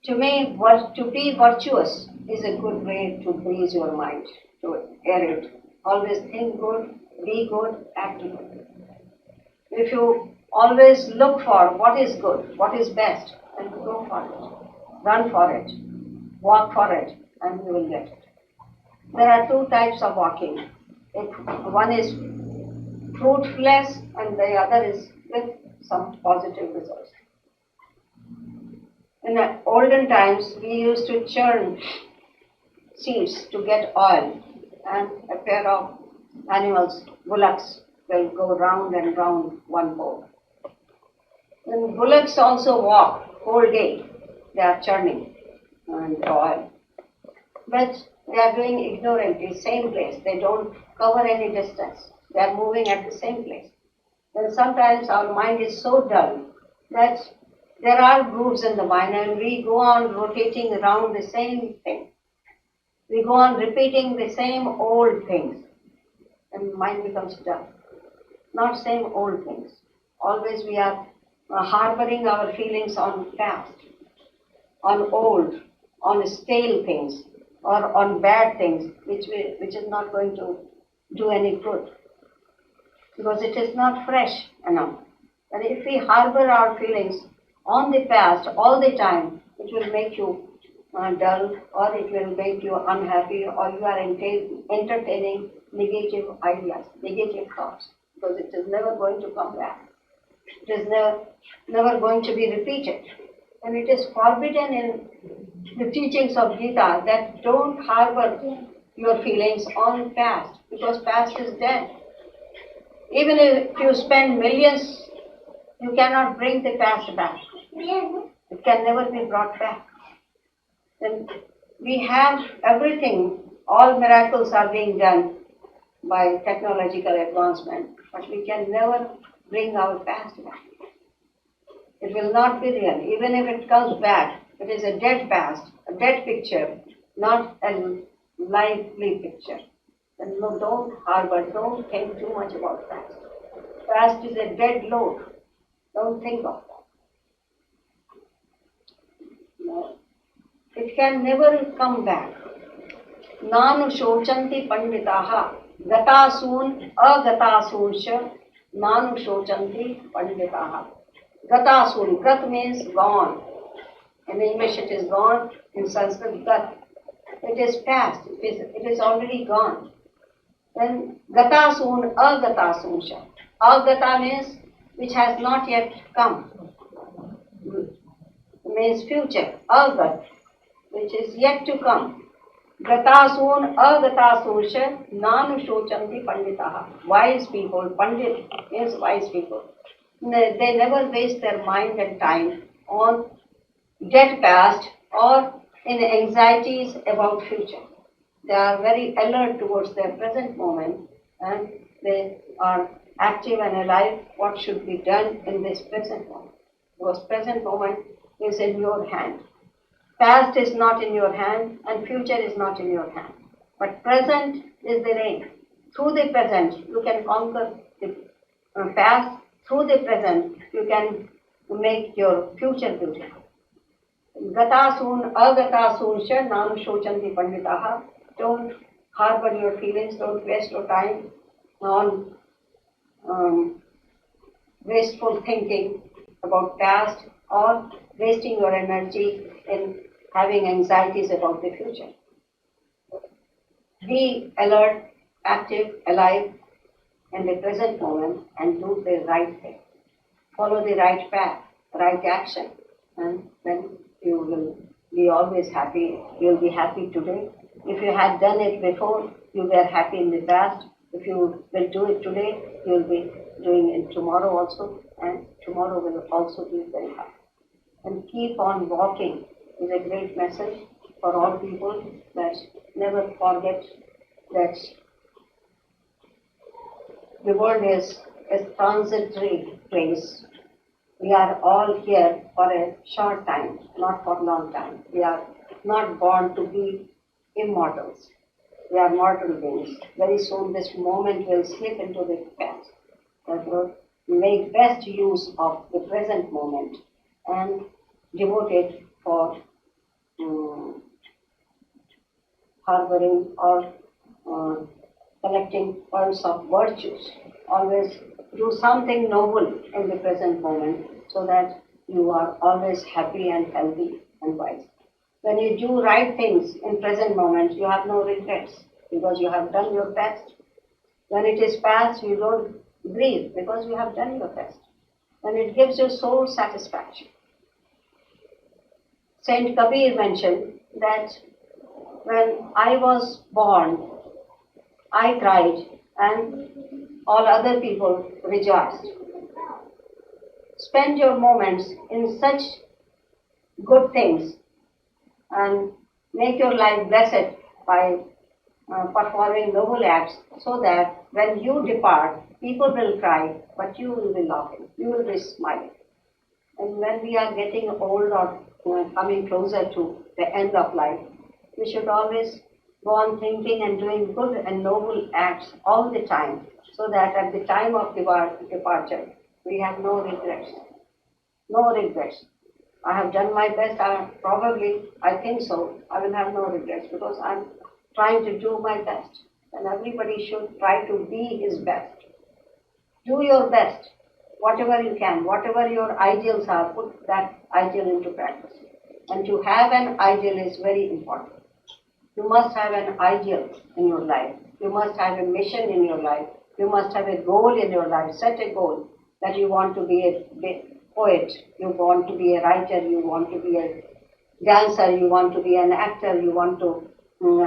To me, to be virtuous is a good way to breeze your mind, to air it. Always think good, be good, act good. If you always look for what is good, what is best, then go for it, run for it, walk for it, and you will get it. There are two types of walking. One is fruitless and the other is with some positive results. In the olden times, we used to churn seeds to get oil, and a pair of animals, bullocks, will go round and round one pole. When bullocks also walk whole day, they are churning the oil. But they are doing ignorantly, same place. They don't cover any distance. They are moving at the same place. Then sometimes our mind is so dull that there are grooves in the mind and we go on rotating around the same thing. We go on repeating the same old things and mind becomes dull. Not same old things. Always we are harboring our feelings on past, on old, on stale things or on bad things which is not going to do any good because it is not fresh enough. And if we harbor our feelings on the past all the time, it will make you dull or it will make you unhappy or you are entertaining negative ideas, negative thoughts because it is never going to come back. It is never going to be repeated. And it is forbidden in the teachings of Gita that don't harbor your feelings on past because past is dead. Even if you spend millions, you cannot bring the past back. It can never be brought back. And we have everything, all miracles are being done by technological advancement, but we can never bring our past back. It will not be real. Even if it comes back, it is a dead past, a dead picture, not a lively picture. And no, don't harbor, don't think too much about past. Past is a dead load. Don't think of that. No. It can never come back. Nanu shochanti panditaha gatasun agatasuncha nanu shochanti panditaha. Gatasun, gat means gone. In English it is gone, in Sanskrit gat. It is past, it is already gone. Then gatasun agatasuncha. Agata means which has not yet come. Means future. Agat, which is yet to come. Gatasun agatasuncha nanu shochanti panditaha. Wise people, pandit means wise people. They never waste their mind and time on dead past or in anxieties about future. They are very alert towards their present moment and they are active and alive what should be done in this present moment. Because present moment is in your hand. Past is not in your hand and future is not in your hand. But present is the reign. Through the present you can conquer the past. Through the present you can make your future beautiful. Gatasun agatasuncha nanu shochanti panditaha. Don't harbor your feelings, don't waste your time on wasteful thinking about past or wasting your energy in having anxieties about the future. Be alert, active, alive in the present moment and do the right thing. Follow the right path, right action, and then you will be always happy. You'll be happy today. If you had done it before, you were happy in the past. If you will do it today, you'll be doing it tomorrow also, and tomorrow will also be very happy. And keep on walking is a great message for all people, that never forget that the world is a transitory place. We are all here for a short time, not for a long time. We are not born to be immortals. We are mortal beings. Very soon this moment will slip into the past. Therefore, make best use of the present moment and devote it for harboring or collecting pearls of virtues. Always do something noble in the present moment so that you are always happy and healthy and wise. When you do right things in present moment, you have no regrets because you have done your best. When it is past, you don't grieve because you have done your best. And it gives you soul satisfaction. Saint Kabir mentioned that when I was born, I cried and all other people rejoiced. Spend your moments in such good things and make your life blessed by performing noble acts, so that when you depart, people will cry, but you will be laughing, you will be smiling. And when we are getting old or coming closer to the end of life, we should always go on thinking and doing good and noble acts all the time, so that at the time of departure, we have no regrets. No regrets. I have done my best. I think so, I will have no regrets because I'm trying to do my best. And everybody should try to be his best. Do your best, whatever you can, whatever your ideals are, put that ideal into practice. And to have an ideal is very important. You must have an ideal in your life. You must have a mission in your life. You must have a goal in your life. Set a goal that you want to be a poet, you want to be a writer, you want to be a dancer, you want to be an actor, you want to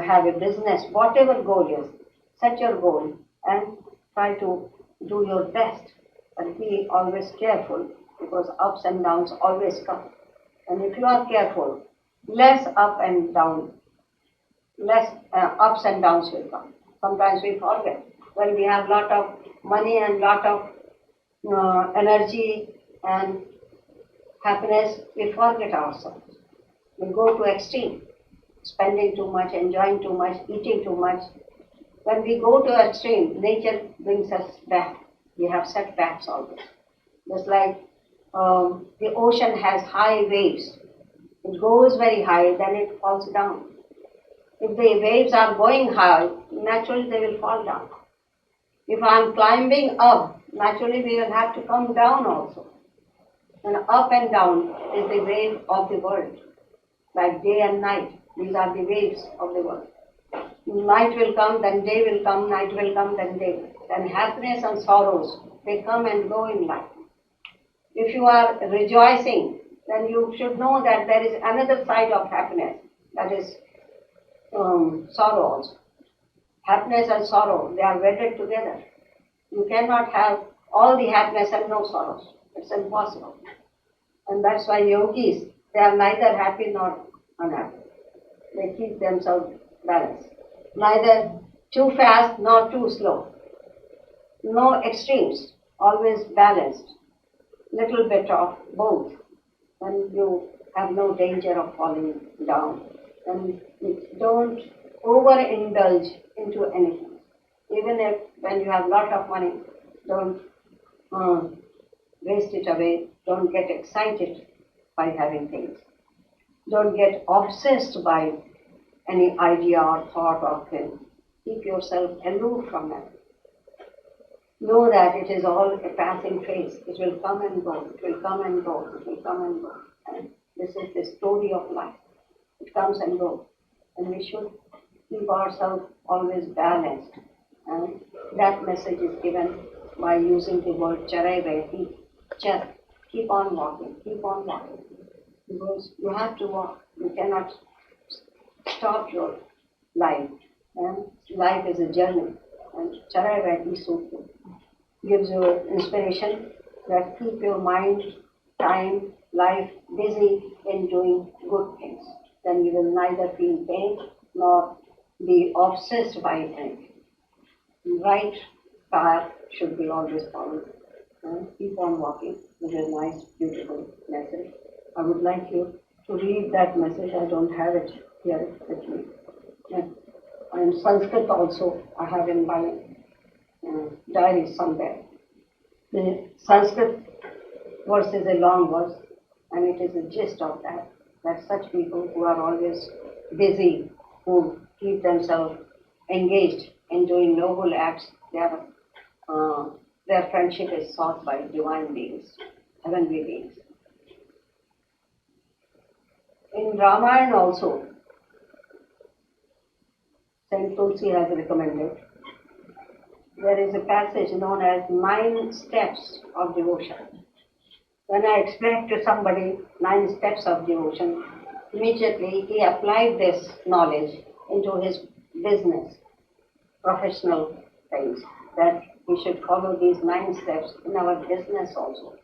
have a business. Whatever goal is, set your goal and try to do your best. And be always careful, because ups and downs always come. And if you are careful, less ups and downs will come. Sometimes we forget. When we have lot of money and lot of energy and happiness, we forget ourselves. We go to extreme, spending too much, enjoying too much, eating too much. When we go to extreme, nature brings us back. We have setbacks always. Just like the ocean has high waves. It goes very high, then it falls down. If the waves are going high, naturally they will fall down. If I am climbing up, naturally we will have to come down also. And up and down is the wave of the world. Like day and night, these are the waves of the world. Night will come, then day will come, night will come, then day. Then happiness and sorrows, they come and go in life. If you are rejoicing, then you should know that there is another side of happiness, that is sorrow also. Happiness and sorrow, they are wedded together. You cannot have all the happiness and no sorrows. It's impossible. And that's why yogis, they are neither happy nor unhappy. They keep themselves balanced. Neither too fast nor too slow. No extremes, always balanced. Little bit of both. And you have no danger of falling down. And don't overindulge into anything. Even if when you have lot of money, don't waste it away. Don't get excited by having things. Don't get obsessed by any idea or thought or thing. Keep yourself aloof from it. Know that it is all a passing phase. It will come and go. It will come and go. It will come and go. And this is the story of life. It comes and goes. And we should keep ourselves always balanced. And that message is given by using the word charai vaiti. Char. Keep on walking. Keep on walking. Because you have to walk. You cannot stop your life. And life is a journey. And charai vaiti sutra gives you inspiration that keep your mind, time, life busy in doing good things. Then you will neither feel pain nor be obsessed by anything. Right path should be always followed. And keep on walking with a nice, beautiful message. I would like you to read that message. I don't have it here with me. And Sanskrit also I have in my diary somewhere. The Sanskrit verse is a long verse, and it is a gist of that such people who are always busy, who keep themselves engaged in doing noble acts, their friendship is sought by divine beings, heavenly beings. In Ramayana also, Saint Tulsi has recommended, there is a passage known as 9 steps of devotion. When I explained to somebody 9 steps of devotion, immediately he applied this knowledge into his business, professional things, that we should follow these 9 steps in our business also,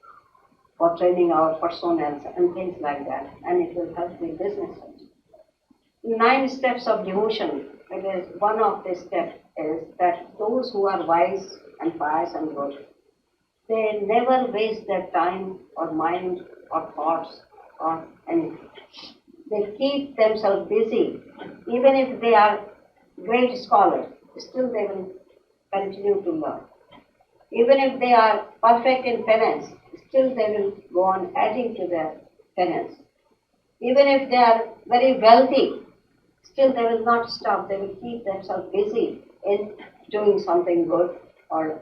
for training our personnel and things like that, and it will help the business also. 9 steps of devotion, it is one of the steps is that those who are wise and pious and good, they never waste their time or mind or thoughts or anything. They keep themselves busy. Even if they are great scholars, still they will continue to learn. Even if they are perfect in penance, still they will go on adding to their penance. Even if they are very wealthy, still they will not stop. They will keep themselves busy in doing something good. Or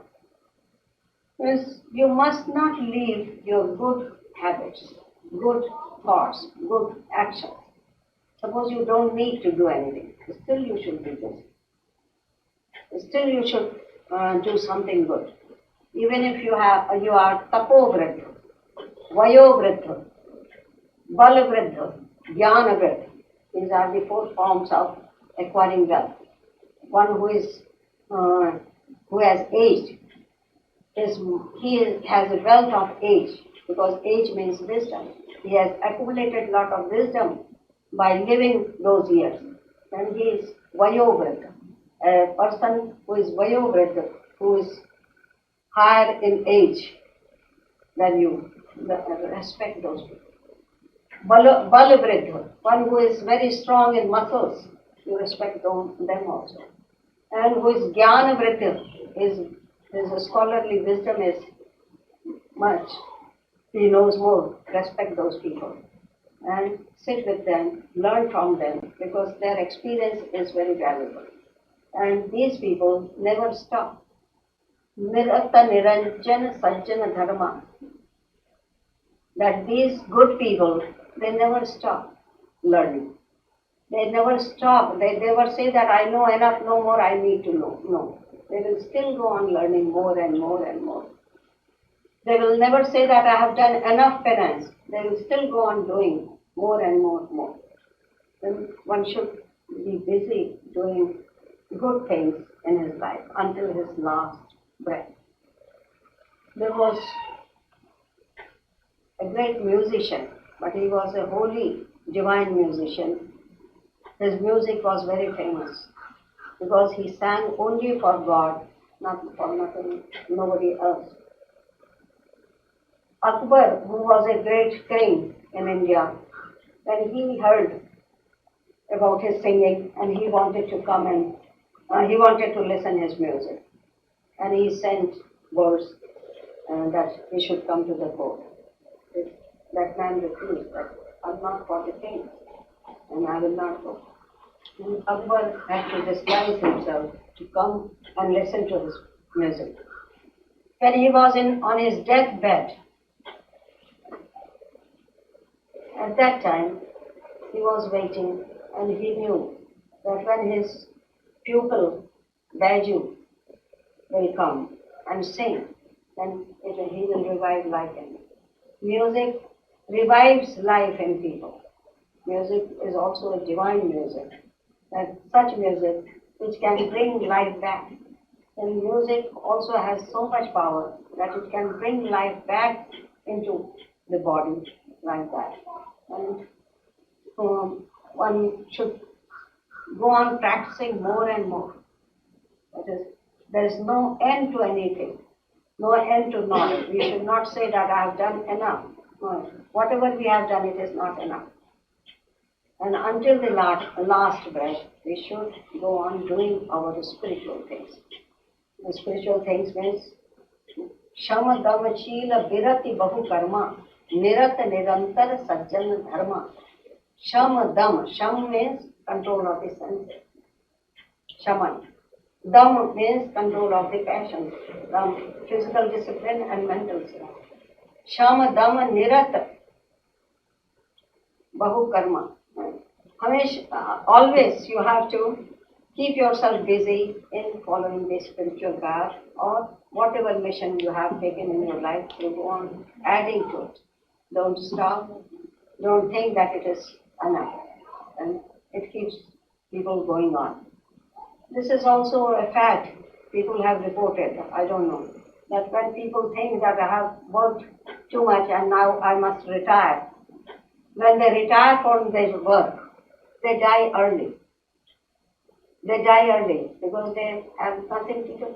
you must not leave your good habits, good thoughts, good actions. Suppose you don't need to do anything, still you should be busy. Still you should do something good. Even if you are tapovriddha, vayovriddha, balavriddha, jnanavriddha. These are the 4 forms of acquiring wealth. One who has aged, he has a wealth of age, because age means wisdom. He has accumulated a lot of wisdom by living those years. And he is vayovriddha. A person who is vayovriddha, who is higher in age than you, respect those people. Balavriddha, one who is very strong in muscles, you respect them also. And who is jnanavriddha, his scholarly wisdom is much. He knows more, respect those people. And sit with them, learn from them, because their experience is very valuable. And these people never stop. Nirata niranjana sajjana dharma. That these good people, they never stop learning. They never stop. They never say that I know enough, no more I need to know. No. They will still go on learning more and more and more. They will never say that I have done enough penance. They will still go on doing more and more and more. Then one should be busy doing good things in his life until his last breath. There was a great musician, but he was a holy, divine musician. His music was very famous because he sang only for God, not for nothing, nobody else. Akbar, who was a great king in India, when he heard about his singing, and he wanted to come and he wanted to listen his music, and he sent words that he should come to the court. That man refused, that I'm not for the king, and I will not go. And Akbar had to disguise himself to come and listen to his music. when he was on his deathbed, at that time, he was waiting and he knew that when his pupil, Baiju, will come and sing, then he will revive life in him. Music revives life in people. Music is also a divine music. That such music which can bring life back. And music also has so much power that it can bring life back into the body like that. And one should go on practicing more and more. That is, there is no end to anything, no end to knowledge. We should not say that I have done enough. No. Whatever we have done, it is not enough. And until the last breath, we should go on doing our spiritual things. The spiritual things means Shama Dama Chila Birati Bahu Karma Nirat Nirantar Sajjan Dharma. Shama Dama. Sham means control of the senses. Shaman. Dam means control of the passions. Physical discipline and mental discipline. Shama Dama Nirat Bahu Karma. Always you have to keep yourself busy in following the spiritual path or whatever mission you have taken in your life, you go on adding to it. Don't stop. Don't think that it is enough. And it keeps people going on. This is also a fact people have reported, I don't know, that when people think that I have worked too much and now I must retire, when they retire from their work, they die early. They die early because they have nothing to do.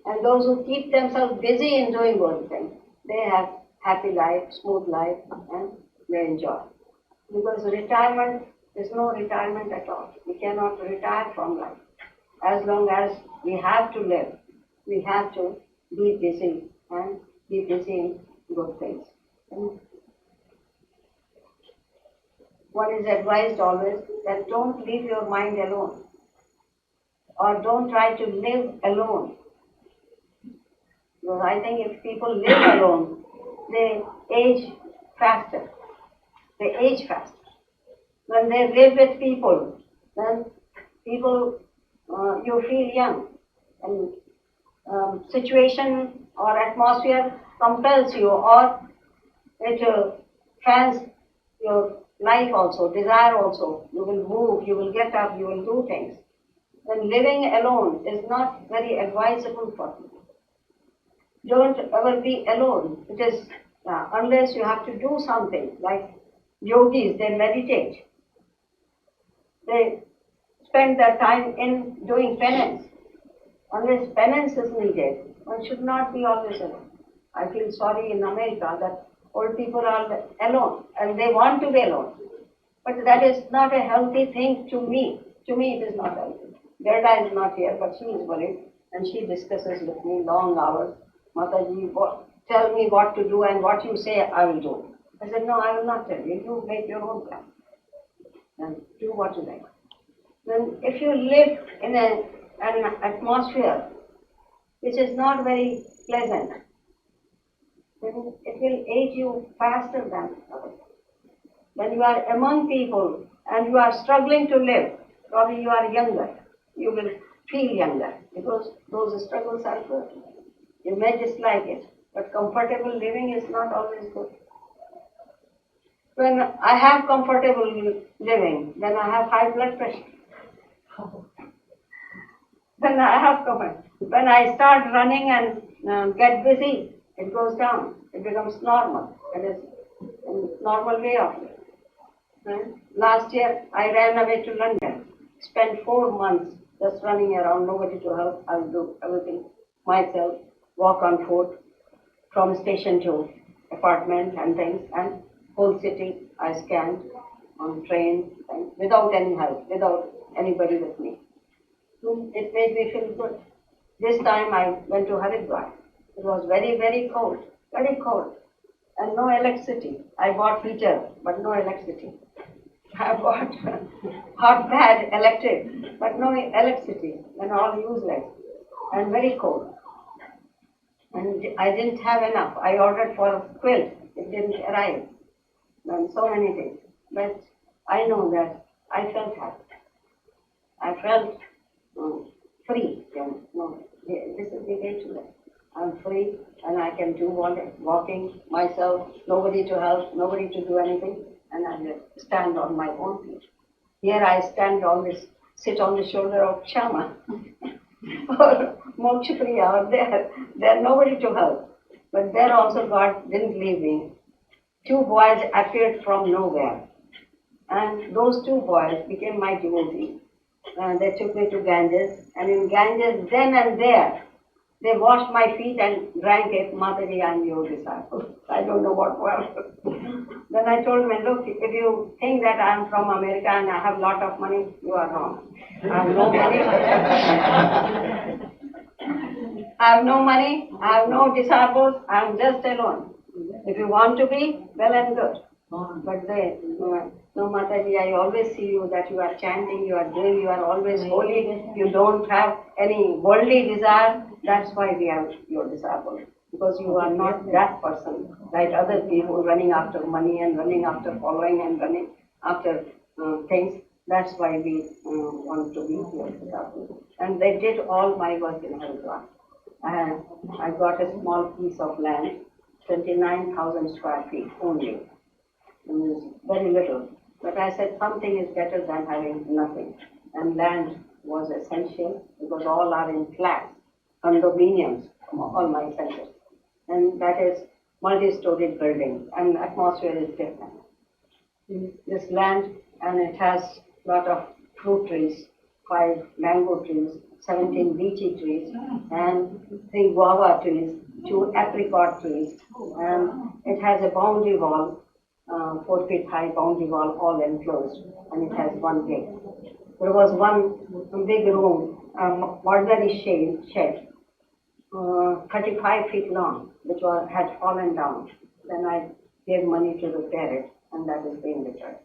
And those who keep themselves busy in doing good things, they have happy life, smooth life, and they enjoy. Because retirement is no retirement at all. We cannot retire from life. As long as we have to live, we have to be busy and be busy in good things. And one is advised always that don't leave your mind alone or don't try to live alone. Because I think if people live alone, they age faster. They age faster. When they live with people, then people, you feel young. And situation or atmosphere compels you or it fans your life also, desire also. You will move, you will get up, you will do things. Then living alone is not very advisable for people. Don't ever be alone. It is unless you have to do something like yogis, they meditate. They spend their time in doing penance. Unless penance is needed, one should not be always alone. I feel sorry in America that old people are alone and they want to be alone. But that is not a healthy thing to me. To me it is not healthy. Gerda is not here, but she is worried and she discusses with me long hours. Mataji, tell me what to do and what you say I will do. I said, no, I will not tell you. You make your own plan and do what you like. Then if you live in an atmosphere which is not very pleasant, then it will age you faster than others. When you are among people and you are struggling to live, probably you are younger, you will feel younger because those struggles are good. You may dislike it, but comfortable living is not always good. When I have comfortable living, then I have high blood pressure. Then I have comfort. When I start running and get busy, it goes down. It becomes normal. It is a normal way of living. Right? Last year, I ran away to London. Spent 4 months just running around, nobody to help. I will do everything myself. Walk on foot from station to apartment and things. And whole city I scanned on train and without any help, without anybody with me. It made me feel good. This time I went to Haridwar. It was very, very cold, and no electricity. I bought heater, but no electricity. I bought hot pad electric, but no electricity, and all useless, and very cold. And I didn't have enough. I ordered for a quilt. It didn't arrive. And so many things. But I know that I felt happy. I felt free. No, this is the way to live. I'm free and I can do walking myself, nobody to help, nobody to do anything, and I will stand on my own feet. Here I sit on the shoulder of Shama or Moksha Priya or there nobody to help. But there also God didn't leave me. Two boys appeared from nowhere, and those two boys became my devotees. They took me to Ganges, and in Ganges, then and there, they washed my feet and drank it. Mataji, I am your disciple. I don't know what was. Then I told them, look, if you think that I am from America and I have a lot of money, you are wrong. I have no money. I have no money. I have no disciples. I am just alone. If you want to be, well and good. But they, no, Mataji, I always see you that you are chanting, you are doing, you are always holy, you don't have any worldly desire. That's why we are your disciples. Because you are not that person like other people running after money and running after following and running after things. That's why we want to be your disciples. And they did all my work in Haridwar. I got a small piece of land, 29,000 square feet only. Very little. But I said something is better than having nothing. And land was essential because all are in flats, condominiums, all my centers. And that is multi-storied buildings and atmosphere is different. This land, and it has a lot of fruit trees, 5 mango trees, 17 lychee trees, and 3 guava trees, 2 apricot trees, and it has a boundary wall, 4 feet high boundary wall, all enclosed, and it has 1 gate. There was one big room, ordinary shed, 35 feet long, which had fallen down. Then I gave money to repair it, and that is being repaired.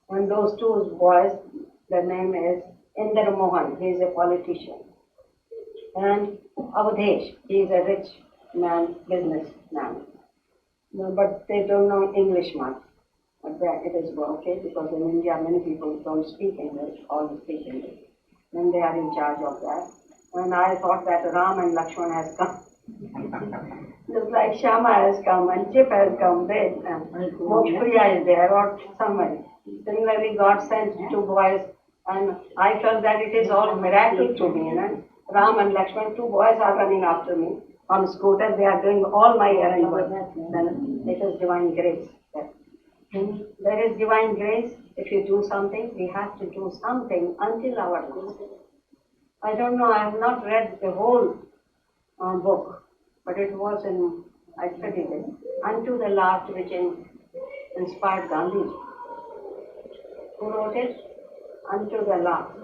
And those 2 boys, their name is Inder Mohan, he is a politician. And Avadhesh, he is a rich man, businessman. But they don't know English much. But it is okay because in India many people don't speak English, all speak English. And they are in charge of that. And I thought that Ram and Lakshman has come. Just like Shama has come and Chip has come, Moksha Priya is there or somebody. Similarly, God sent 2 boys, and I felt that it is all miracle to me. Ram and Lakshman, 2 boys are running after me on scooter. They are doing all my errand work. Then it is divine grace. There is divine grace. If you do something, we have to do something until our last. I don't know, I have not read the whole book, but it was I studied it, Unto the Last, which inspired Gandhi. Who wrote it? Unto the Last.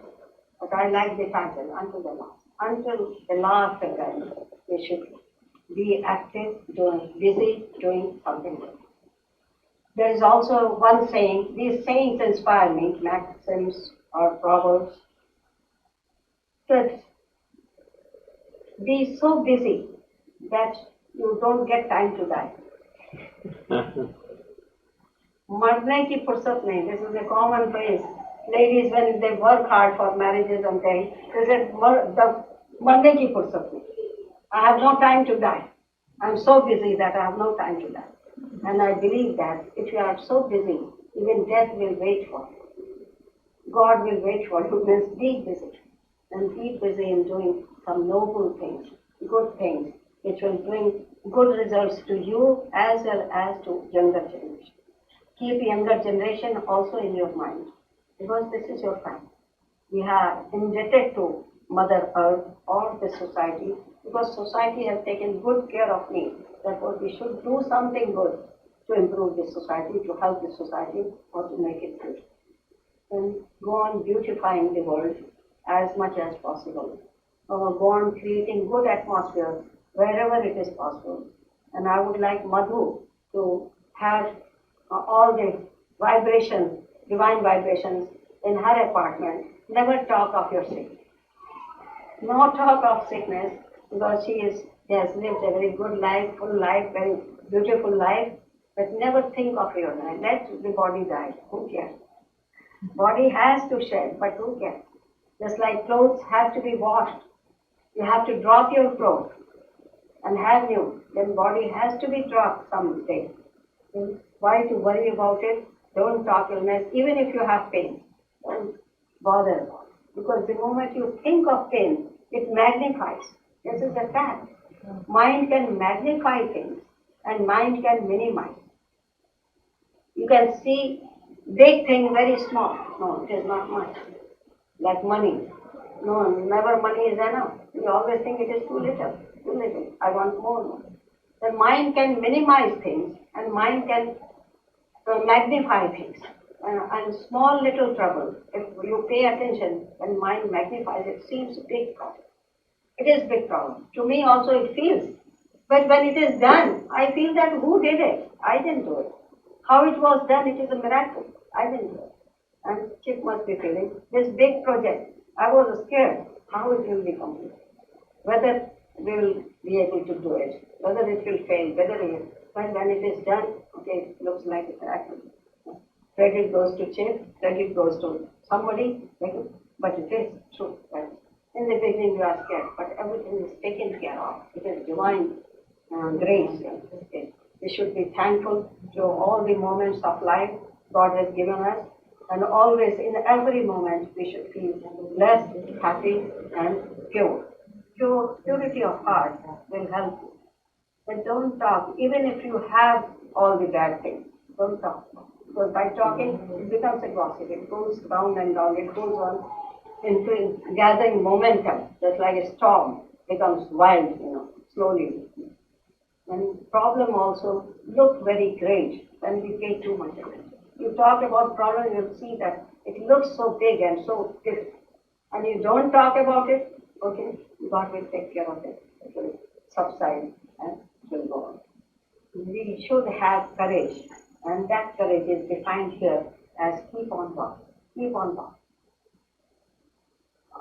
But I like the title, Unto the Last. Until the last again, we should be active, busy, doing something good. There is also one saying, these sayings inspire me, maxims or proverbs, that be so busy that you don't get time to die. Marne ki fursat nahi. This is a common phrase. Ladies, when they work hard for marriages and things, they say, marne ki fursat nahi. I have no time to die. I am so busy that I have no time to die. And I believe that if you are so busy, even death will wait for you. God will wait for you. Means be busy. And be busy in doing some noble things, good things, which will bring good results to you as well as to younger generation. Keep younger generation also in your mind, because this is your family. We are indebted to Mother Earth or the society, because society has taken good care of me. Therefore, we should do something good to improve the society, to help the society, or to make it good. And go on beautifying the world as much as possible. Go on creating good atmosphere wherever it is possible. And I would like Madhu to have all the vibrations, divine vibrations in her apartment. Never talk of your sickness. No talk of sickness, because she is he has lived a very good life, full life, very beautiful life, but never think of your life. Let the body die. Who cares? Body has to shed, but who cares? Just like clothes have to be washed. You have to drop your clothes and have new. Then body has to be dropped someday. Why to worry about it? Don't talk illness. Even if you have pain, don't bother about it. Because the moment you think of pain, it magnifies. This is a fact. Mind can magnify things and mind can minimize. You can see big thing very small. No, it is not much. Like money. No, never money is enough. You always think it is too little. Too little. I want more. The mind can minimize things and mind can magnify things. And small little trouble, if you pay attention, then mind magnifies it, seems a big problem. It is big problem. To me also it feels. But when it is done, I feel that who did it? I didn't do it. How it was done, it is a miracle. I didn't do it. And Chief must be feeling this big project. I was scared how it will be completed. Whether we will be able to do it, whether it will fail, whether it will. But when it is done, okay, it looks like a miracle. Credit goes to Chief, credit goes to somebody, but it is true. Right? In the beginning you are scared, but everything is taken care of. It is divine grace. Okay. We should be thankful to all the moments of life God has given us, and always in every moment we should feel blessed, happy and pure. Purity of heart will help you. But don't talk, even if you have all the bad things, don't talk. Because by talking, it becomes a gossip. It goes down and down. It goes on into gathering momentum, just like a storm becomes wild, slowly. And problem also look very great when we pay too much attention. You talk about problem, you'll see that it looks so big and so different. And you don't talk about it, okay, God will take care of it. It will subside and it will go on. We should have courage, and that courage is defined here as keep on walking. Keep on walking.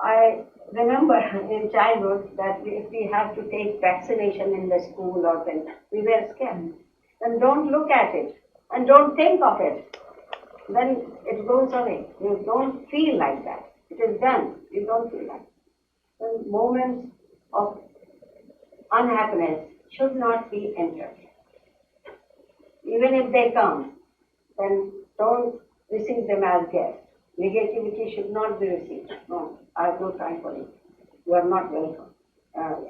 I remember in childhood that if we have to take vaccination in the school or thing, we were scared. Then don't look at it and don't think of it. Then it goes away. You don't feel like that. It is done. You don't feel like that. Then moments of unhappiness should not be entered. Even if they come, then don't receive them as guests. Negativity should not be received. No, I have no time for it. You are not welcome.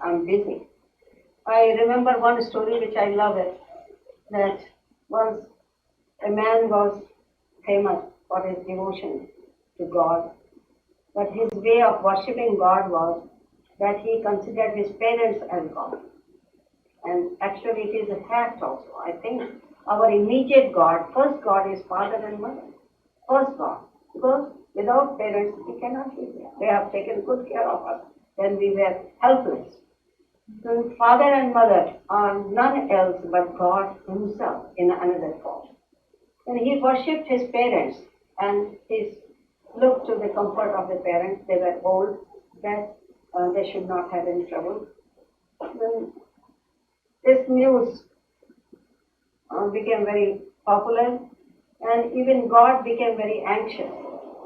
I'm busy. I remember one story which I love it, that once a man was famous for his devotion to God, but his way of worshipping God was that he considered his parents as God. And actually it is a fact also. I think our immediate God, first God is father and mother. First God. Because without parents we cannot live there. They have taken good care of us when we were helpless. So father and mother are none else but God himself in another form. And he worshipped his parents and he looked to the comfort of the parents. They were old, that they should not have any trouble. Then this news became very popular, and even God became very anxious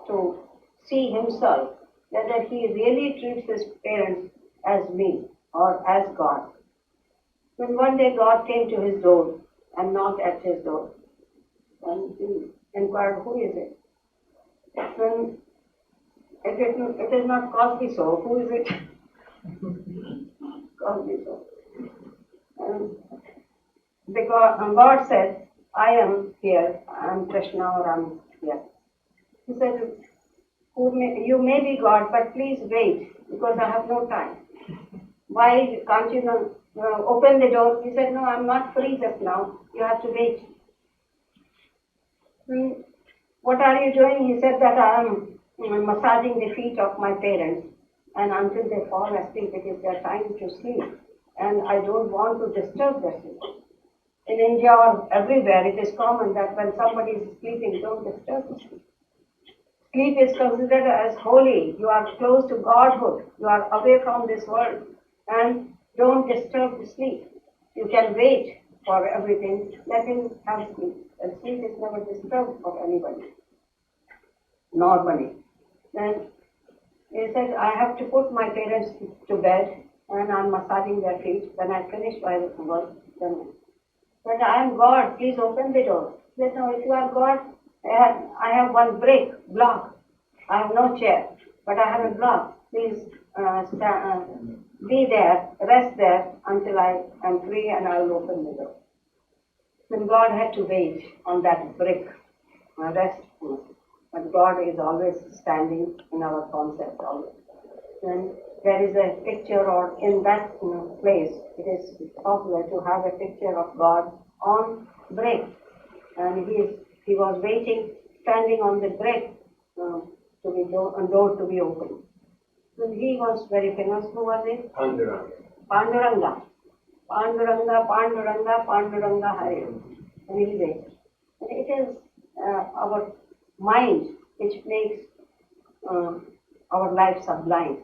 to see himself whether he really treats his parents as me or as God. Then one day God came to his door and knocked at his door, and he inquired, who is it? Then it is not Cosby so, who is it? Cosby so. And God said, I am here, I am Krishna or I am here. He said, you may be God, but please wait, because I have no time. Why can't you open the door? He said, no, I am not free just now, you have to wait. What are you doing? He said that I am massaging the feet of my parents, and until they fall asleep, it is their time to sleep, and I don't want to disturb their sleep. In India or everywhere, it is common that when somebody is sleeping, don't disturb the sleep. Sleep is considered as holy. You are close to Godhood. You are away from this world. And Don't disturb the sleep. You can wait for everything. Let him have sleep. And sleep is never disturbed for anybody, normally. Then he said, I have to put my parents to bed and I'm massaging their feet. When I finish my work, then said, I am God, please open the door. He said, no, if you are God, I have one block. I have no chair, but I have a block. Please be there, rest there until I am free and I will open the door. Then God had to wait on that brick, rest. But God is always standing in our concept always. Then there is a picture, or in that place, it is popular to have a picture of God on brick. And he was waiting, standing on the brick door to be opened. So he was very famous. Who was it? Panduranga. Panduranga Hare. Really great. It is our mind which makes our life sublime.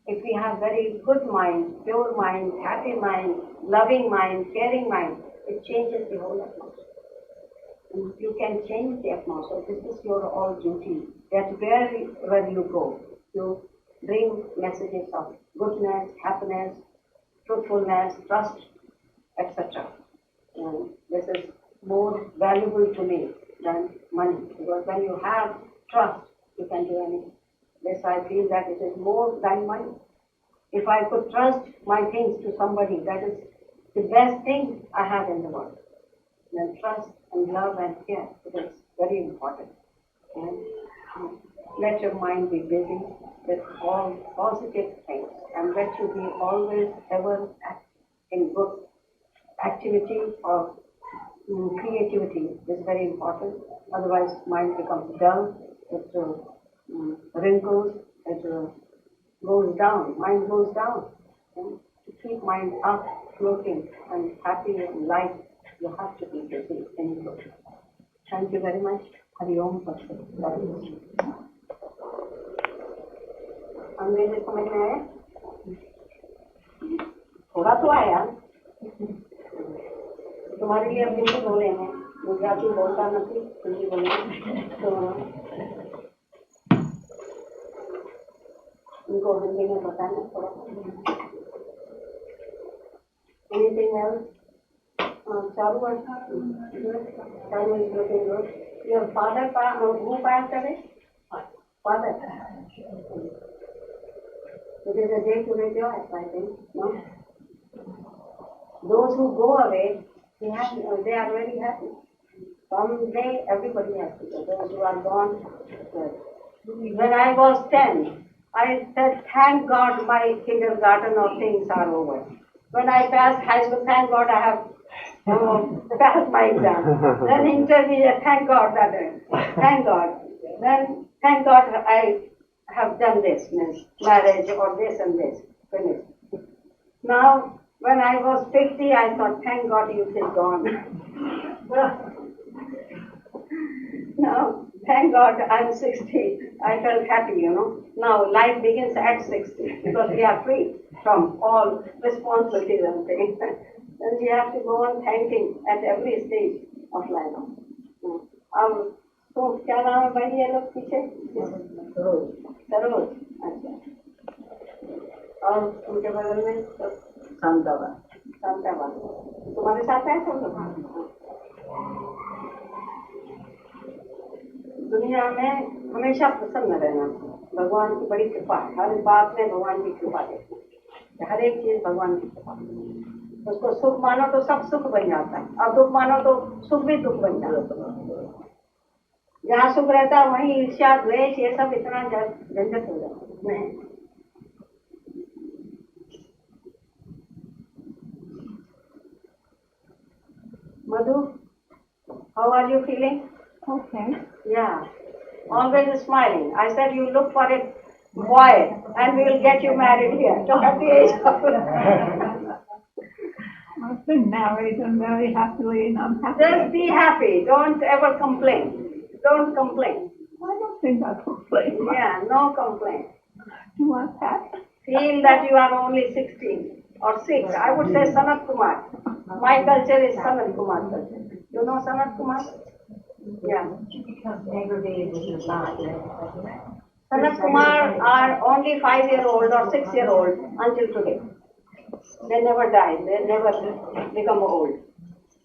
If we have very good mind, pure mind, happy mind, loving mind, caring mind, it changes the whole atmosphere. And you can change the atmosphere. This is your all duty. That wherever you go, you bring messages of goodness, happiness, truthfulness, trust, etc. And this is more valuable to me than money. Because when you have trust, you can do anything. This I feel that it is more than money. If I could trust my things to somebody, that is the best thing I have in the world. Then trust and love and care, it is very important. And let your mind be busy with all positive things and let you be always ever in good activity or creativity is very important. Otherwise, mind becomes dull, it wrinkles, it goes down, mind goes down. And to keep mind up, floating, and happy and light, you have to be busy in good. Thank you very much. Hari Om Tat Sat. अंग्रेजी समझ में आया? थोड़ा तो आया। तुम्हारे लिए अब हिंदी बोले हैं, गुजराती बोलता नहीं, हिंदी बोले तो उनको हिंदी में बताना थोड़ा। Anything else? Charu is looking good. Your father, who passed away? Father. It is a day to rejoice, I think. No? Those who go away, they are very happy. Someday everybody has to go. Those who are gone. When I was 10, I said, thank God my kindergarten or things are over. When I passed high school, thank God I have passed my exam. Then intermediate, thank God thank God. Then thank God I have done this, means marriage or this and this, finished. Now, when I was 50, I thought, thank God youth is gone. Now, thank God I'm 60. I felt happy, Now, life begins at 60 because we are free from all responsibilities and things. And we have to go on thanking at every stage of life. तो क्या नाम है भाई ये लोग पीछे? सरोज। अच्छा। और उनके बगल में शांताबाद। तुम्हारे साथ है सब लोग? दुनिया में हमेशा प्रसन्न रहना, भगवान की बड़ी कृपा, हर बात में भगवान की कृपा देखना, हर एक चीज भगवान की कृपा। उसको सुख मानो तो सब सुख बन जाता है, और दुख मानो तो सुख भी दुख बन जाता है। जहाँ सुख रहता है वहीं ईर्ष्या, द्वेष, ये सब इतना झंझट हो जाता है। Madhu, how are you feeling? Okay. Yeah, always smiling. I said you look for a boy and we will get you married here. So at the age of I've been married and very happily, and I'm happy. just be happy. Don't ever complain. Don't complain. I don't think I complain. Yeah, no complaint. You want that? Feel that you are only 16. or 6. I would say Sanat Kumar. My culture is Sanat Kumar culture. You know Sanat Kumar? Yeah. Sanat Kumar are only 5-year-old or 6-year-old until today. They never die. They never become old.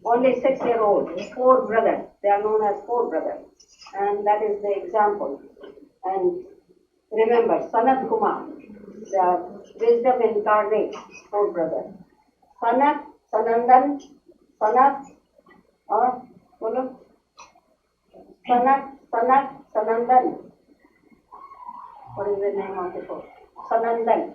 Only 6-year-old, 4 brothers. They are known as 4 brothers. And that is the example. And remember, Sanat Kumar, the wisdom incarnate, 4 brothers. Sanat, Sanandan, Sanat, or Sanat, Sanandan. What is the name of the 4? Sanandan.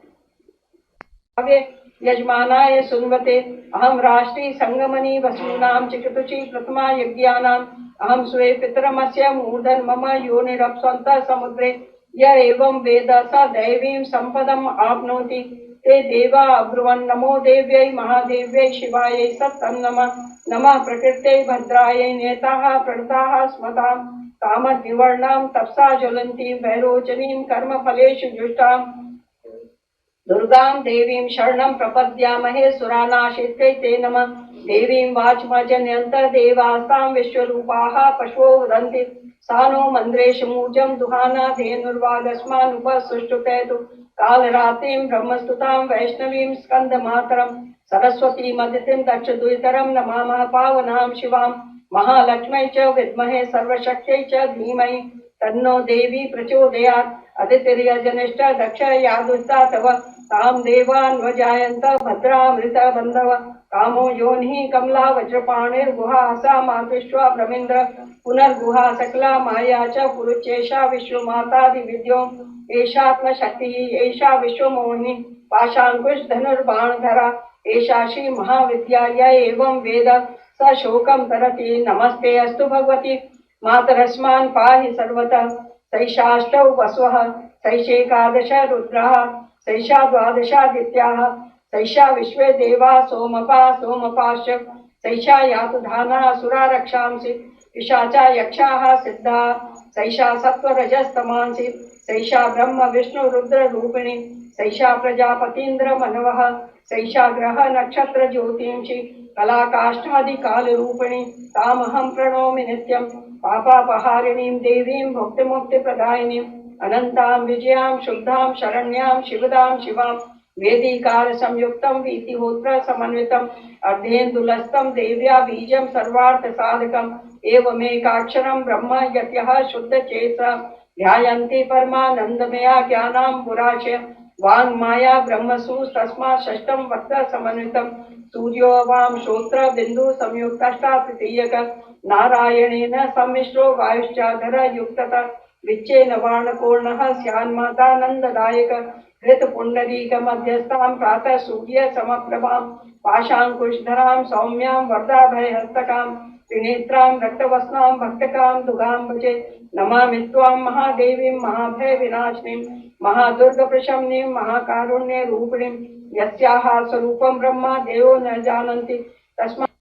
यजमानाय सुन्वते अहम राष्ट्री संगमनी वसूनां चिकितुषी प्रथमा यज्ञानाम् अहम स्वे पितरमस्य मूर्धन मम योनिरप्स्वन्तः समुद्रे य एवं वेद स दैवीं सम्पदम् आप्नोति ते देवा अब्रुवन् नमो देव्यै महादेव्यै शिवायै सत्तन्नमः नमः प्रकृत्यै भद्रायै नेताः प्रणताः स्मतां कामद्विवर्णां तपसा ज्वलन्तीं वैरोचनीं कर्मफलेषु जुष्टाम् दुर्गां देवीं शरणं प्रपद्यामहे सुरानाशित्यै ते नमः देवीं वाचमजन्यन्त देवास्तां विश्वरूपाः पशवो वदन्ति सा नो मन्द्रेशमूर्जं दुहाना धेनुर्वागस्मानुपसुष्टुतेतु कालरात्रिं ब्रह्मस्तुतां वैष्णवीं स्कन्दमातरं सरस्वतीं अदितिं दक्षदुहितरं नमामः पावनां शिवां महालक्ष्मै च विद्महे सर्वशक्त्यै च धीमहि तन्नो देवी प्रचोदयात् अदितिर्यजनिष्ठ दक्ष यादुष्टा तव ताम देवान्वजायन्त भद्रामृत बन्धव कामो योनिः कमला वज्रपाणिर्गुहा सा मातुष्वा ब्रह्मेन्द्र पुनर्गुहा सकला माया च पुरुचेषा विश्वमातादिविद्यो एषात्मशक्तिः एषा विश्वमोहिनी पाशाङ्कुश धनुर्बाणधरा एषा श्री महाविद्या य एवं वेद स शोकं तरति नमस्ते अस्तु भगवती मातरस्मान् पाहि सर्वतः सैषाष्टौ वसवः सैषेकादश रुद्रः सैषा द्वादशादित्याः सैषा विश्वे देवा सोमपा सोमपाश्च सैषा यातुधाना असुरा रक्षांसि पिशाचा यक्षाः सिद्धाः सैषा सत्त्वरजस्तमांसि सैषा ब्रह्म विष्णु रुद्र रूपिणी सैषा प्रजापतीन्द्र मनवः सैषा ग्रह नक्षत्र ज्योतिंषि कलाकाष्ठादि काल रूपिणी तामहं प्रणौमि नित्यं पापापहारिणीं देवीं भुक्तिमुक्तिप्रदायिनीम् अनन्तां विजयां शुद्धां शरण्यां शिवदां शिवां वेदीकार संयुक्तं वीतिहोत्र समन्वितम् अर्धेन्दुलस्तं देव्या बीजं सर्वार्थ साधकम् एवमेकाक्षरं ब्रह्म यत्यः शुद्धचेतसा ध्यायन्ति परमानन्दमया ज्ञानाम्बुराशय वाङ्माया ब्रह्मसु तस्मात् षष्ठं वक्त समन्वितं सूर्यो वां श्रोत्र बिन्दु संयुक्तष्टा तृतीयक नारायणेन सम्मिश्रो वायुश्चाधर युक्तः विच्चेन वाणकोर्णः स्यान्मातानन्ददायक हृतपुण्डरीक मध्यस्थां प्रातः सूर्य समप्रभां पाशाङ्कुशधरां सौम्यां वरदाभयहस्तकां त्रिनेत्रां रक्तवस्नां भक्तकां दुगां भजे नमामि त्वां महादेवीं महाभय विनाशिनीं महादुर्गप्रशमनीं महाकारुण्यरूपिणीं यस्याः स्वरूपं ब्रह्मा देवो न जानन्ति तस्मात्